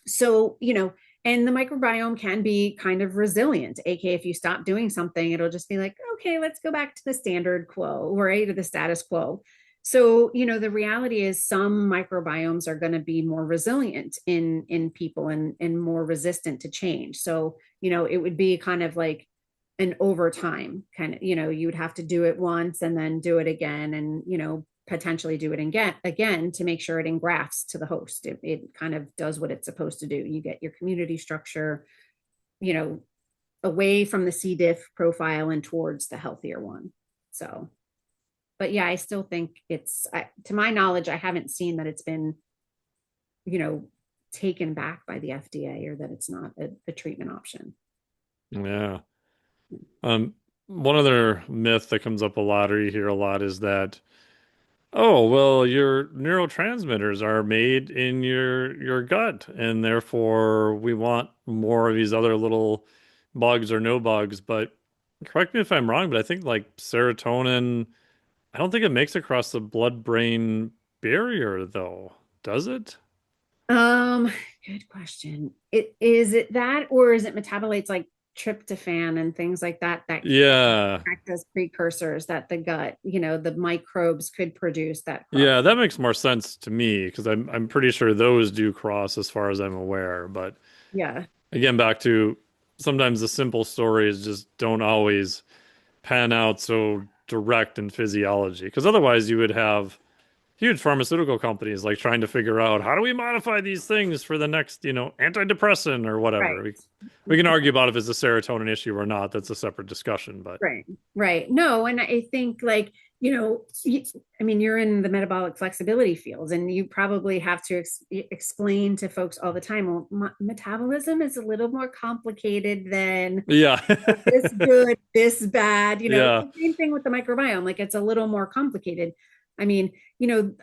so, and the microbiome can be kind of resilient. AK, if you stop doing something, it'll just be like, okay, let's go back to the standard quo, right? Or the status quo. So, the reality is some microbiomes are going to be more resilient in people, and more resistant to change. So, it would be kind of like an overtime kind of, you would have to do it once and then do it again, and, potentially do it again to make sure it engrafts to the host. It kind of does what it's supposed to do. You get your community structure, away from the C. diff profile and towards the healthier one. So, but yeah, I still think to my knowledge, I haven't seen that it's been, taken back by the FDA, or that it's not a treatment option. Yeah. One other myth that comes up a lot, or you hear a lot, is that, oh, well, your neurotransmitters are made in your gut, and therefore we want more of these other little bugs or no bugs. But correct me if I'm wrong, but I think like serotonin, I don't think it makes it across the blood-brain barrier, though, does it? Um, Good question. Is it that, or is it metabolites like tryptophan and things like that Yeah. act as precursors that the gut, the microbes could produce that Yeah, cross? that makes more sense to me because I'm pretty sure those do cross as far as I'm aware. But Yeah. again, back to sometimes the simple stories just don't always pan out so direct in physiology. Because otherwise you would have huge pharmaceutical companies like trying to figure out how do we modify these things for the next, antidepressant or whatever. Right. We can argue about if it's a serotonin issue or not. That's a separate discussion, but Right. Right. No, and I think, like, I mean, you're in the metabolic flexibility field, and you probably have to explain to folks all the time, well, metabolism is a little more complicated than yeah. this good, this bad. It's Yeah. the same thing with the microbiome. Like, it's a little more complicated. I mean,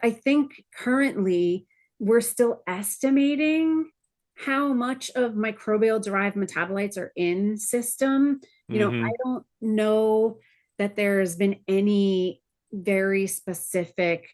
I think currently we're still estimating how much of microbial derived metabolites are in system. I Hmm. don't know that there's been any very specific,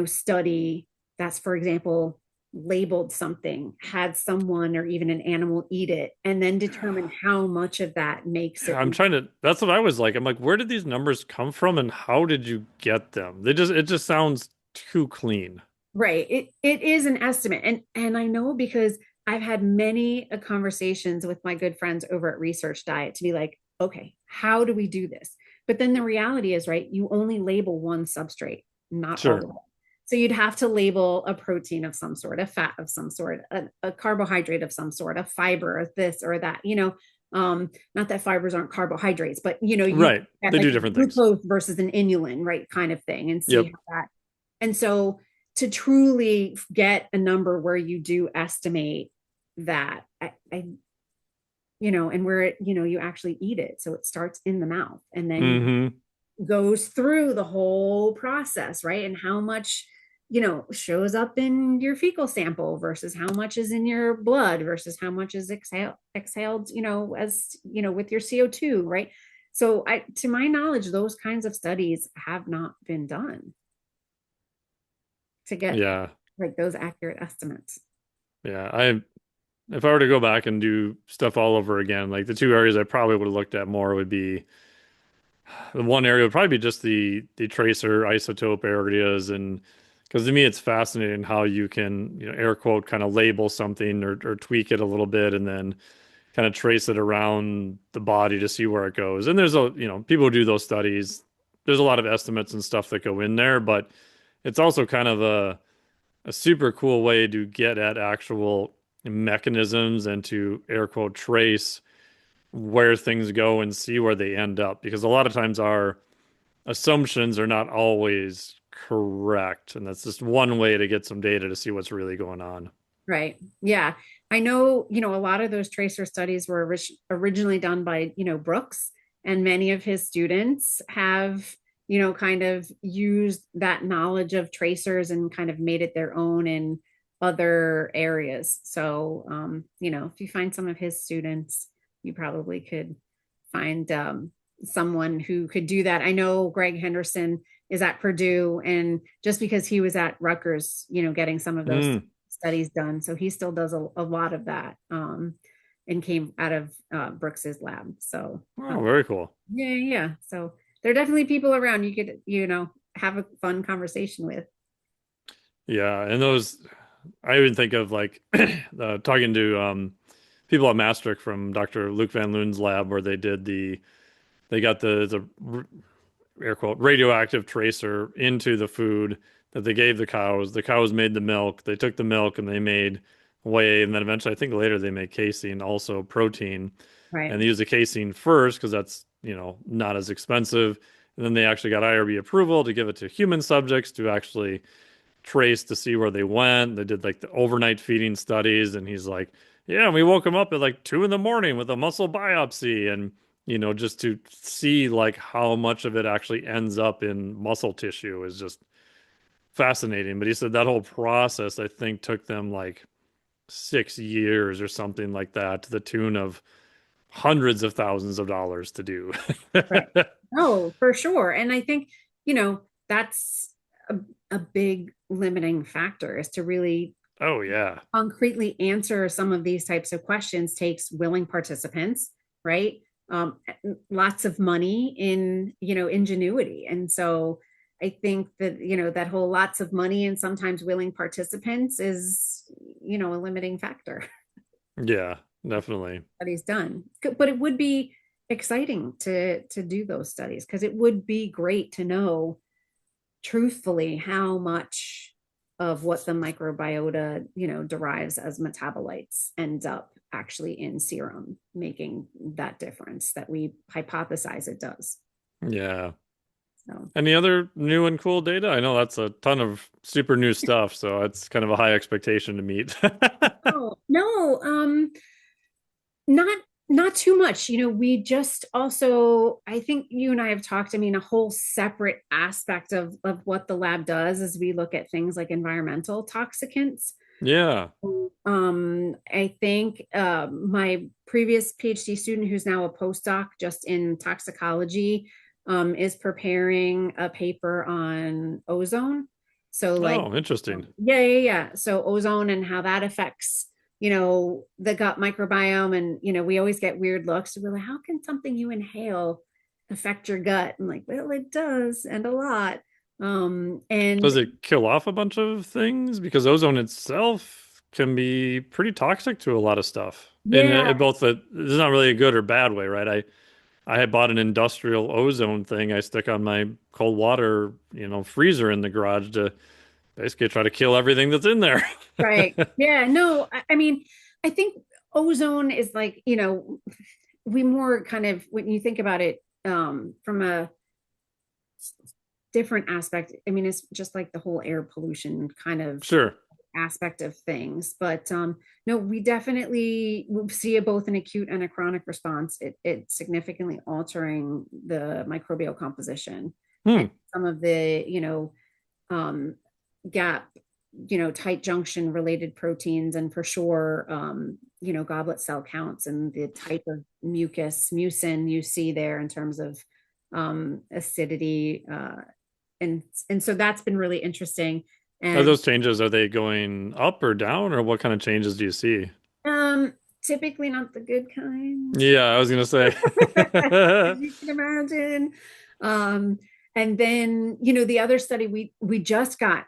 study that's, for example, labeled something, had someone or even an animal eat it, and then determine how much of that makes it. I'm trying to, that's what I was like. I'm like, where did these numbers come from and how did you get them? It just sounds too clean. Right. It is an estimate. And I know, because I've had many conversations with my good friends over at Research Diet to be like, okay, how do we do this? But then the reality is, right, you only label one substrate, not all of Sure. it. So you'd have to label a protein of some sort, a fat of some sort, a carbohydrate of some sort, a fiber, or this or that, not that fibers aren't carbohydrates, but you Right. get They like do a different things. glucose versus an inulin, right, kind of thing, and see Yep. how that. And so to truly get a number where you do estimate that, and where you actually eat it, so it starts in the mouth and then Hmm. goes through the whole process, right? And how much shows up in your fecal sample versus how much is in your blood versus how much is exhaled, as with your CO2, right? So, to my knowledge, those kinds of studies have not been done to get Yeah. like those accurate estimates. Yeah. If I were to go back and do stuff all over again, like the two areas I probably would have looked at more would be the one area would probably be just the tracer isotope areas. And because to me it's fascinating how you can, air quote, kind of label something or tweak it a little bit and then kind of trace it around the body to see where it goes. And there's people who do those studies. There's a lot of estimates and stuff that go in there, but it's also kind of a super cool way to get at actual mechanisms and to air quote trace where things go and see where they end up. Because a lot of times our assumptions are not always correct. And that's just one way to get some data to see what's really going on. Right. Yeah. I know, a lot of those tracer studies were originally done by, Brooks, and many of his students have, kind of used that knowledge of tracers and kind of made it their own in other areas. So, if you find some of his students, you probably could find someone who could do that. I know Greg Henderson is at Purdue, and just because he was at Rutgers, getting some of those Mm. studies done, so he still does a lot of that, and came out of Brooks's lab. So Oh, very cool. yeah, yeah. So there are definitely people around you could, have a fun conversation with. Yeah, and those I even think of like talking to people at Maastricht from Dr. Luc van Loon's lab where they got the air quote radioactive tracer into the food that they gave the cows. The cows made the milk. They took the milk and they made whey, and then eventually I think later they made casein, also protein. Right. And they used the casein first because that's, not as expensive. And then they actually got IRB approval to give it to human subjects to actually trace to see where they went. They did like the overnight feeding studies, and he's like, "Yeah, we woke him up at like 2 in the morning with a muscle biopsy, and just to see like how much of it actually ends up in muscle tissue is just fascinating." But he said that whole process, I think, took them like 6 years or something like that, to the tune of hundreds of thousands of dollars to do. Right. Oh, for sure. And I think, that's a, a big limiting factor, is to really Oh yeah. concretely answer some of these types of questions takes willing participants, right? Lots of money in, ingenuity. And so I think that, that whole lots of money and sometimes willing participants is, a limiting factor Yeah, definitely. that he's done. But it would be exciting to do those studies, because it would be great to know truthfully how much of what the microbiota, derives as metabolites ends up actually in serum, making that difference that we hypothesize it does. Yeah. So Any other new and cool data? I know that's a ton of super new stuff, so it's kind of a high expectation to meet. oh no, not not too much. We just also, I think you and I have talked, I mean, a whole separate aspect of what the lab does is we look at things like environmental toxicants. Yeah. I think my previous PhD student, who's now a postdoc just in toxicology, is preparing a paper on ozone. So, like, Oh, interesting. yeah, yeah, yeah. So, ozone and how that affects, the gut microbiome. And, we always get weird looks. We're like, how can something you inhale affect your gut? I'm like, well, it does, and a lot. Does And it kill off a bunch of things? Because ozone itself can be pretty toxic to a lot of stuff. In yeah, both the, this is not really a good or bad way, right? I had bought an industrial ozone thing I stick on my cold water, freezer in the garage to basically try to kill everything that's in there. right. Yeah, no, I mean, I think ozone is like, we more kind of, when you think about it, from a different aspect, I mean, it's just like the whole air pollution kind of Sure. aspect of things. But no, we definitely see it both an acute and a chronic response. It's significantly altering the microbial composition. And Hmm. some of the, um, gap, tight junction related proteins, and for sure, goblet cell counts and the type of mucin you see there in terms of acidity. And so that's been really interesting. Are And those changes, are they going up or down, or what kind of changes do you see? um, typically not the good kind. Yeah, I was gonna say. As you can imagine. Um, and then, the other study we just got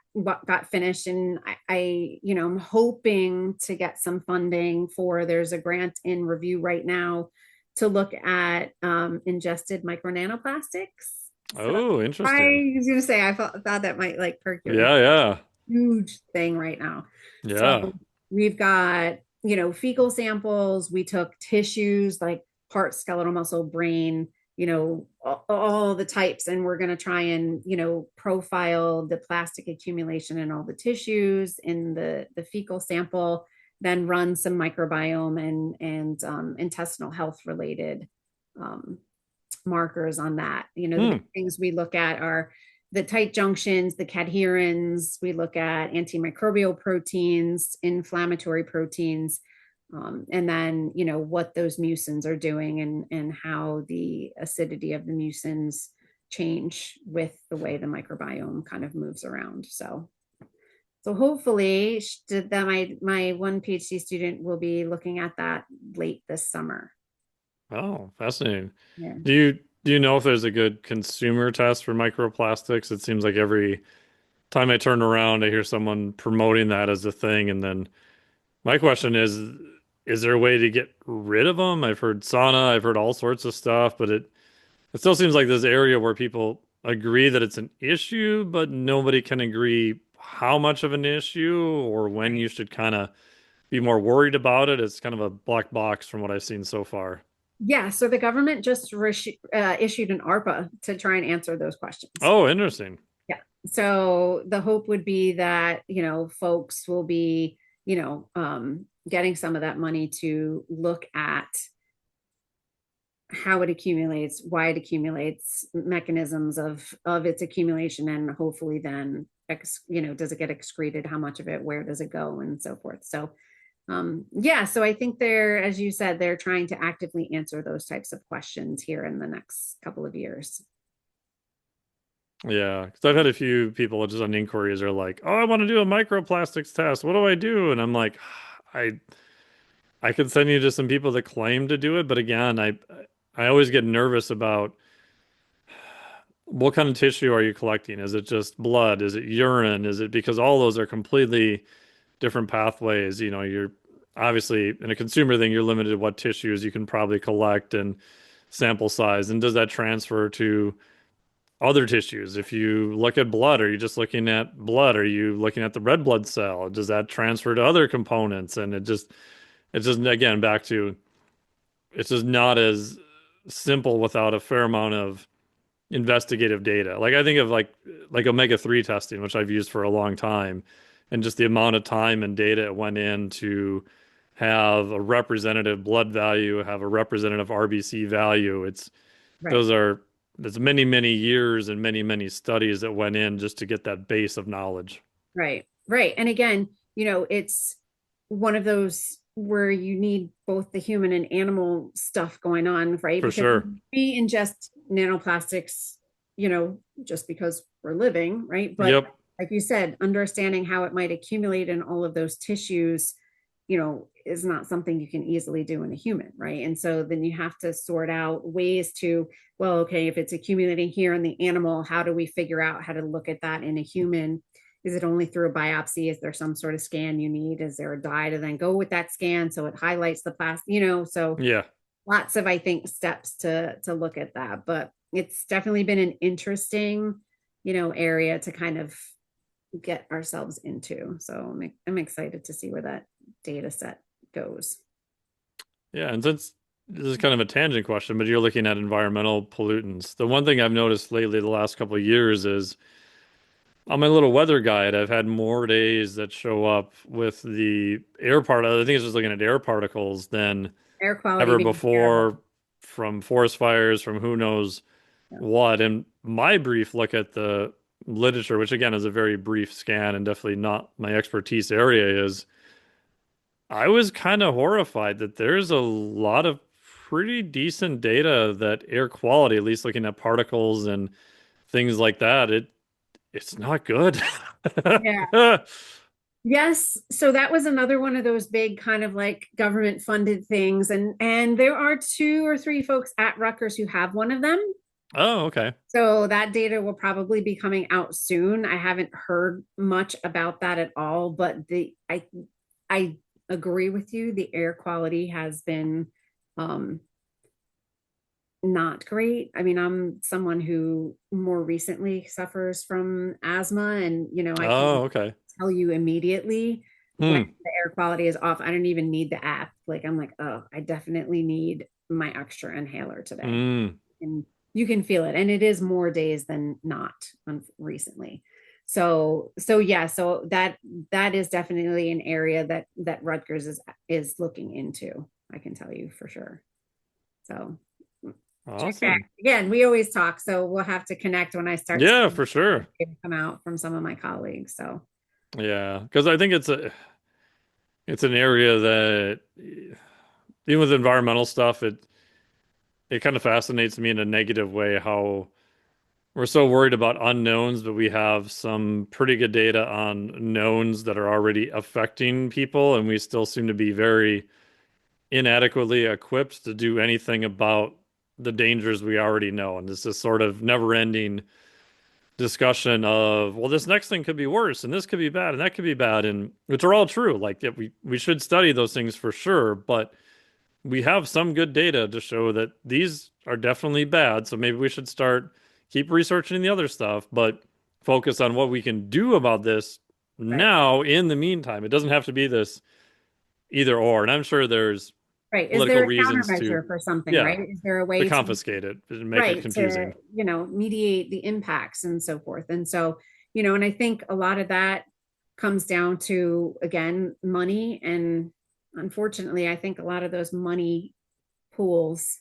finished, and I'm hoping to get some funding for. There's a grant in review right now to look at ingested micronanoplastics. So Oh, I interesting. was gonna say I thought that might like perk your Yeah, yeah. huge thing right now. Yeah. So we've got, fecal samples. We took tissues like heart, skeletal muscle, brain, all the types. And we're going to try and, profile the plastic accumulation in all the tissues in the fecal sample, then run some microbiome and intestinal health related um, markers on that. The Hmm. big things we look at are the tight junctions, the cadherins. We look at antimicrobial proteins, inflammatory proteins. And then, what those mucins are doing, and how the acidity of the mucins change with the way the microbiome kind of moves around. So hopefully that my one PhD student will be looking at that late this summer. Oh, fascinating. Yeah. Do you know if there's a good consumer test for microplastics? It seems like every time I turn around, I hear someone promoting that as a thing. And then my question is there a way to get rid of them? I've heard sauna, I've heard all sorts of stuff, but it still seems like this area where people agree that it's an issue, but nobody can agree how much of an issue or when Right. you should kind of be more worried about it. It's kind of a black box from what I've seen so far. Yeah, so the government just issued an ARPA to try and answer those questions. Oh, interesting. Yeah. So the hope would be that, folks will be, getting some of that money to look at how it accumulates, why it accumulates, mechanisms of its accumulation, and hopefully then, does it get excreted? How much of it? Where does it go? And so forth. So yeah, so I think they're, as you said, they're trying to actively answer those types of questions here in the next couple of years. Yeah, because I've had a few people just on inquiries are like, "Oh, I want to do a microplastics test. What do I do?" And I'm like, I I could send you to some people that claim to do it, but again, I always get nervous about what kind of tissue are you collecting? Is it just blood? Is it urine? Is it because all those are completely different pathways? You're obviously in a consumer thing, you're limited to what tissues you can probably collect and sample size. And does that transfer to other tissues? If you look at blood, are you just looking at blood? Are you looking at the red blood cell? Does that transfer to other components? And it's just again back to it's just not as simple without a fair amount of investigative data. Like I think of like omega-3 testing, which I've used for a long time, and just the amount of time and data it went in to have a representative blood value, have a representative RBC value. Right. Those are there's many, many years and many, many studies that went in just to get that base of knowledge. Right. Right. And again, it's one of those where you need both the human and animal stuff going on, right? For Because sure. we ingest nanoplastics, just because we're living, right? But Yep. like you said, understanding how it might accumulate in all of those tissues, is not something you can easily do in a human, right? And so then you have to sort out ways to, well, okay, if it's accumulating here in the animal, how do we figure out how to look at that in a human? Is it only through a biopsy? Is there some sort of scan you need? Is there a dye to then go with that scan so it highlights the plastic? So Yeah. lots of, I think, steps to look at that. But it's definitely been an interesting, area to kind of get ourselves into. So I'm excited to see where that data set goes. Yeah. And since this is kind of a tangent question, but you're looking at environmental pollutants. The one thing I've noticed lately, the last couple of years, is on my little weather guide, I've had more days that show up with the air part. I think it's just looking at air particles than Air quality ever being terrible. before from forest fires, from who knows Yeah. what. And my brief look at the literature, which again is a very brief scan and definitely not my expertise area, is I was kind of horrified that there's a lot of pretty decent data that air quality, at least looking at particles and things like that, it's not good. Yeah. Yes, so that was another one of those big kind of like government funded things, and there are two or three folks at Rutgers who have one of them. Oh, okay. So that data will probably be coming out soon. I haven't heard much about that at all, but I agree with you. The air quality has been um not great. I mean, I'm someone who more recently suffers from asthma, and I can Oh, okay. tell you immediately when Hmm. the air quality is off. I don't even need the app. Like, I'm like, oh, I definitely need my extra inhaler today. Hmm. And you can feel it. And it is more days than not recently. So yeah, so that is definitely an area that Rutgers is looking into. I can tell you for sure. So check back Awesome. again. We always talk, so we'll have to connect when I start Yeah, seeing for sure. come out from some of my colleagues. So Yeah, because I think it's a It's an area that even with environmental stuff, it kind of fascinates me in a negative way how we're so worried about unknowns, but we have some pretty good data on knowns that are already affecting people, and we still seem to be very inadequately equipped to do anything about the dangers we already know. And this is sort of never-ending discussion of, well, this next thing could be worse, and this could be bad, and that could be bad, and which are all true. Like that we should study those things for sure, but we have some good data to show that these are definitely bad. So maybe we should start keep researching the other stuff, but focus on what we can do about this Right. now in the meantime. It doesn't have to be this either or. And I'm sure there's Right. Is political there a reasons to, countermeasure for something, yeah, right? Is there a to way to, confiscate it and make it right, to, confusing. mediate the impacts and so forth? And so, and I think a lot of that comes down to, again, money. And unfortunately, I think a lot of those money pools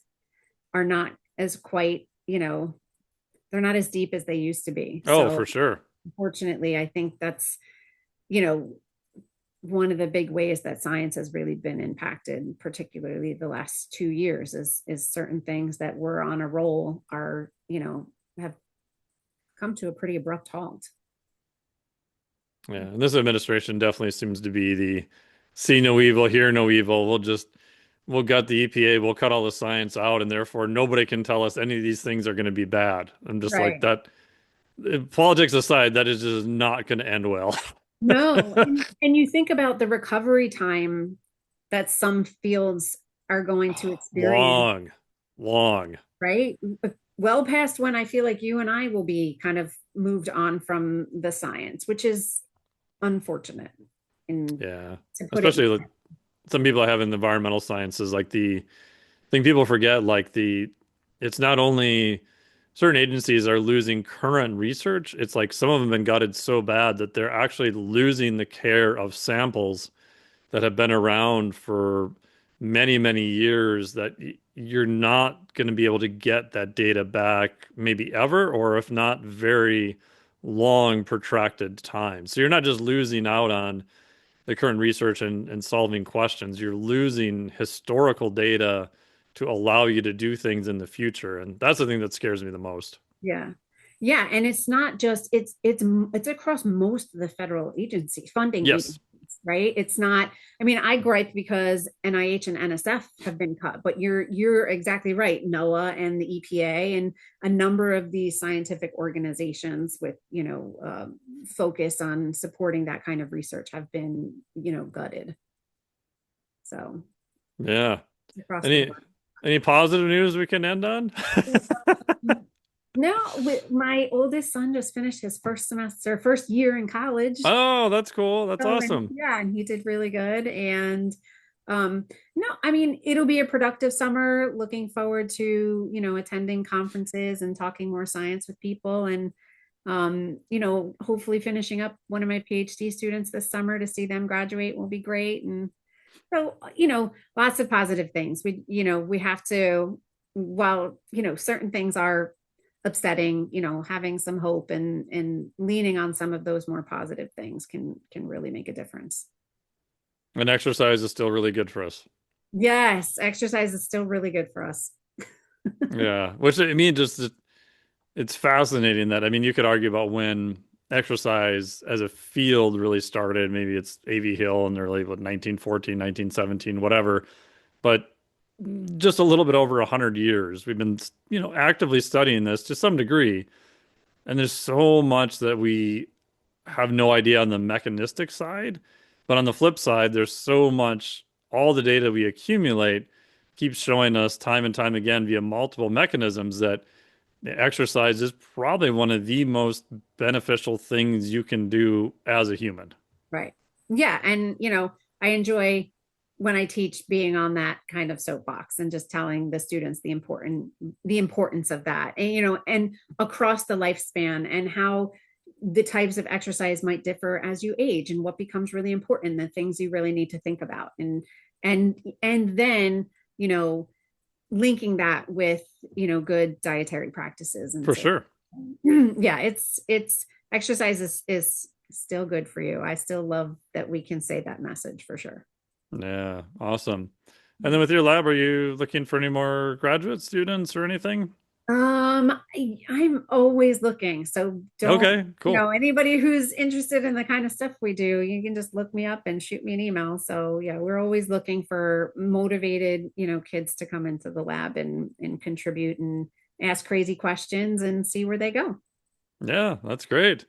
are not as quite, they're not as deep as they used to be. Oh, So for sure. unfortunately, I think that's, you know, one of the big ways that science has really been impacted, particularly the last 2 years, is certain things that were on a roll are, have come to a pretty abrupt halt. Yeah. And this administration definitely seems to be the see no evil, hear no evil. We'll gut the EPA, we'll cut all the science out, and therefore nobody can tell us any of these things are going to be bad. I'm just like Right. that. Politics aside, that is just not going to end well. No, and you think about the recovery time that some fields are going to experience, Long, long. right? Well past when I feel like you and I will be kind of moved on from the science, which is unfortunate. In Yeah. to put it, Especially some people I have in the environmental sciences, like the thing people forget, like it's not only certain agencies are losing current research, it's like some of them have been gutted so bad that they're actually losing the care of samples that have been around for many, many years that you're not going to be able to get that data back, maybe ever, or if not, very long, protracted time. So you're not just losing out on the current research and solving questions, you're losing historical data to allow you to do things in the future. And that's the thing that scares me the most. yeah. Yeah, and it's not just it's across most of the federal agency funding Yes, agencies, right? It's not, I mean, I gripe because NIH and NSF have been cut, but you're exactly right. NOAA and the EPA and a number of these scientific organizations with, focus on supporting that kind of research have been, gutted. So yeah. across the Any board. any positive news we can end on? No, my oldest son just finished his first year in college. Oh, that's cool. That's So, awesome. yeah, and he did really good. And no, I mean, it'll be a productive summer. Looking forward to, attending conferences and talking more science with people and hopefully finishing up one of my PhD students this summer to see them graduate will be great. And so, lots of positive things. We have to, while, certain things are upsetting, having some hope and leaning on some of those more positive things can really make a difference. And exercise is still really good for us. Yes, exercise is still really good for us. Yeah, which I mean, just it's fascinating that I mean, you could argue about when exercise as a field really started. Maybe it's A.V. Hill in the early, what, 1914, 1917, whatever. But just a little bit over 100 years, we've been, actively studying this to some degree. And there's so much that we have no idea on the mechanistic side. But on the flip side, there's so much, all the data we accumulate keeps showing us time and time again via multiple mechanisms that exercise is probably one of the most beneficial things you can do as a human. Right. Yeah. And, I enjoy when I teach being on that kind of soapbox and just telling the students the importance of that. And, and across the lifespan and how the types of exercise might differ as you age and what becomes really important, the things you really need to think about. And then, linking that with, good dietary practices. And For so, sure. yeah, it's exercise is still good for you. I still love that we can say that message for sure. Yeah, awesome. And then with your lab, are you looking for any more graduate students or anything? I'm always looking. So don't, Okay, cool. anybody who's interested in the kind of stuff we do, you can just look me up and shoot me an email. So yeah, we're always looking for motivated, kids to come into the lab and contribute and ask crazy questions and see where they go. Yeah, that's great.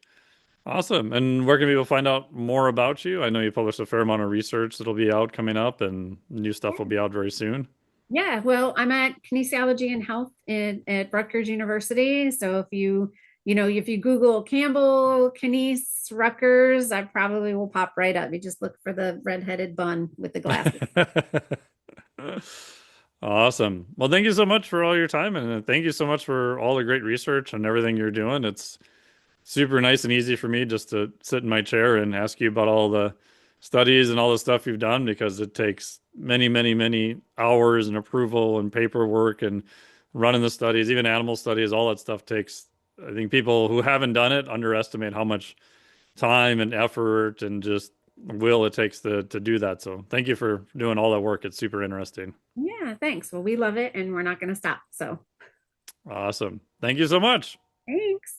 Awesome. And where can people find out more about you? I know you published a fair amount of research that'll be out coming up, and new stuff will be out very soon. Yeah, well, I'm at kinesiology and health at Rutgers University. So if you Google Campbell, Kines, Rutgers, I probably will pop right up. You just look for the redheaded bun with the glasses. Awesome. Well, thank you so much for all your time, and thank you so much for all the great research and everything you're doing. It's super nice and easy for me just to sit in my chair and ask you about all the studies and all the stuff you've done because it takes many, many, many hours and approval and paperwork and running the studies, even animal studies, all that stuff takes. I think people who haven't done it underestimate how much time and effort and just will it takes to do that. So thank you for doing all that work. It's super interesting. Yeah, thanks. Well, we love it and we're not going to stop. So Awesome. Thank you so much. thanks.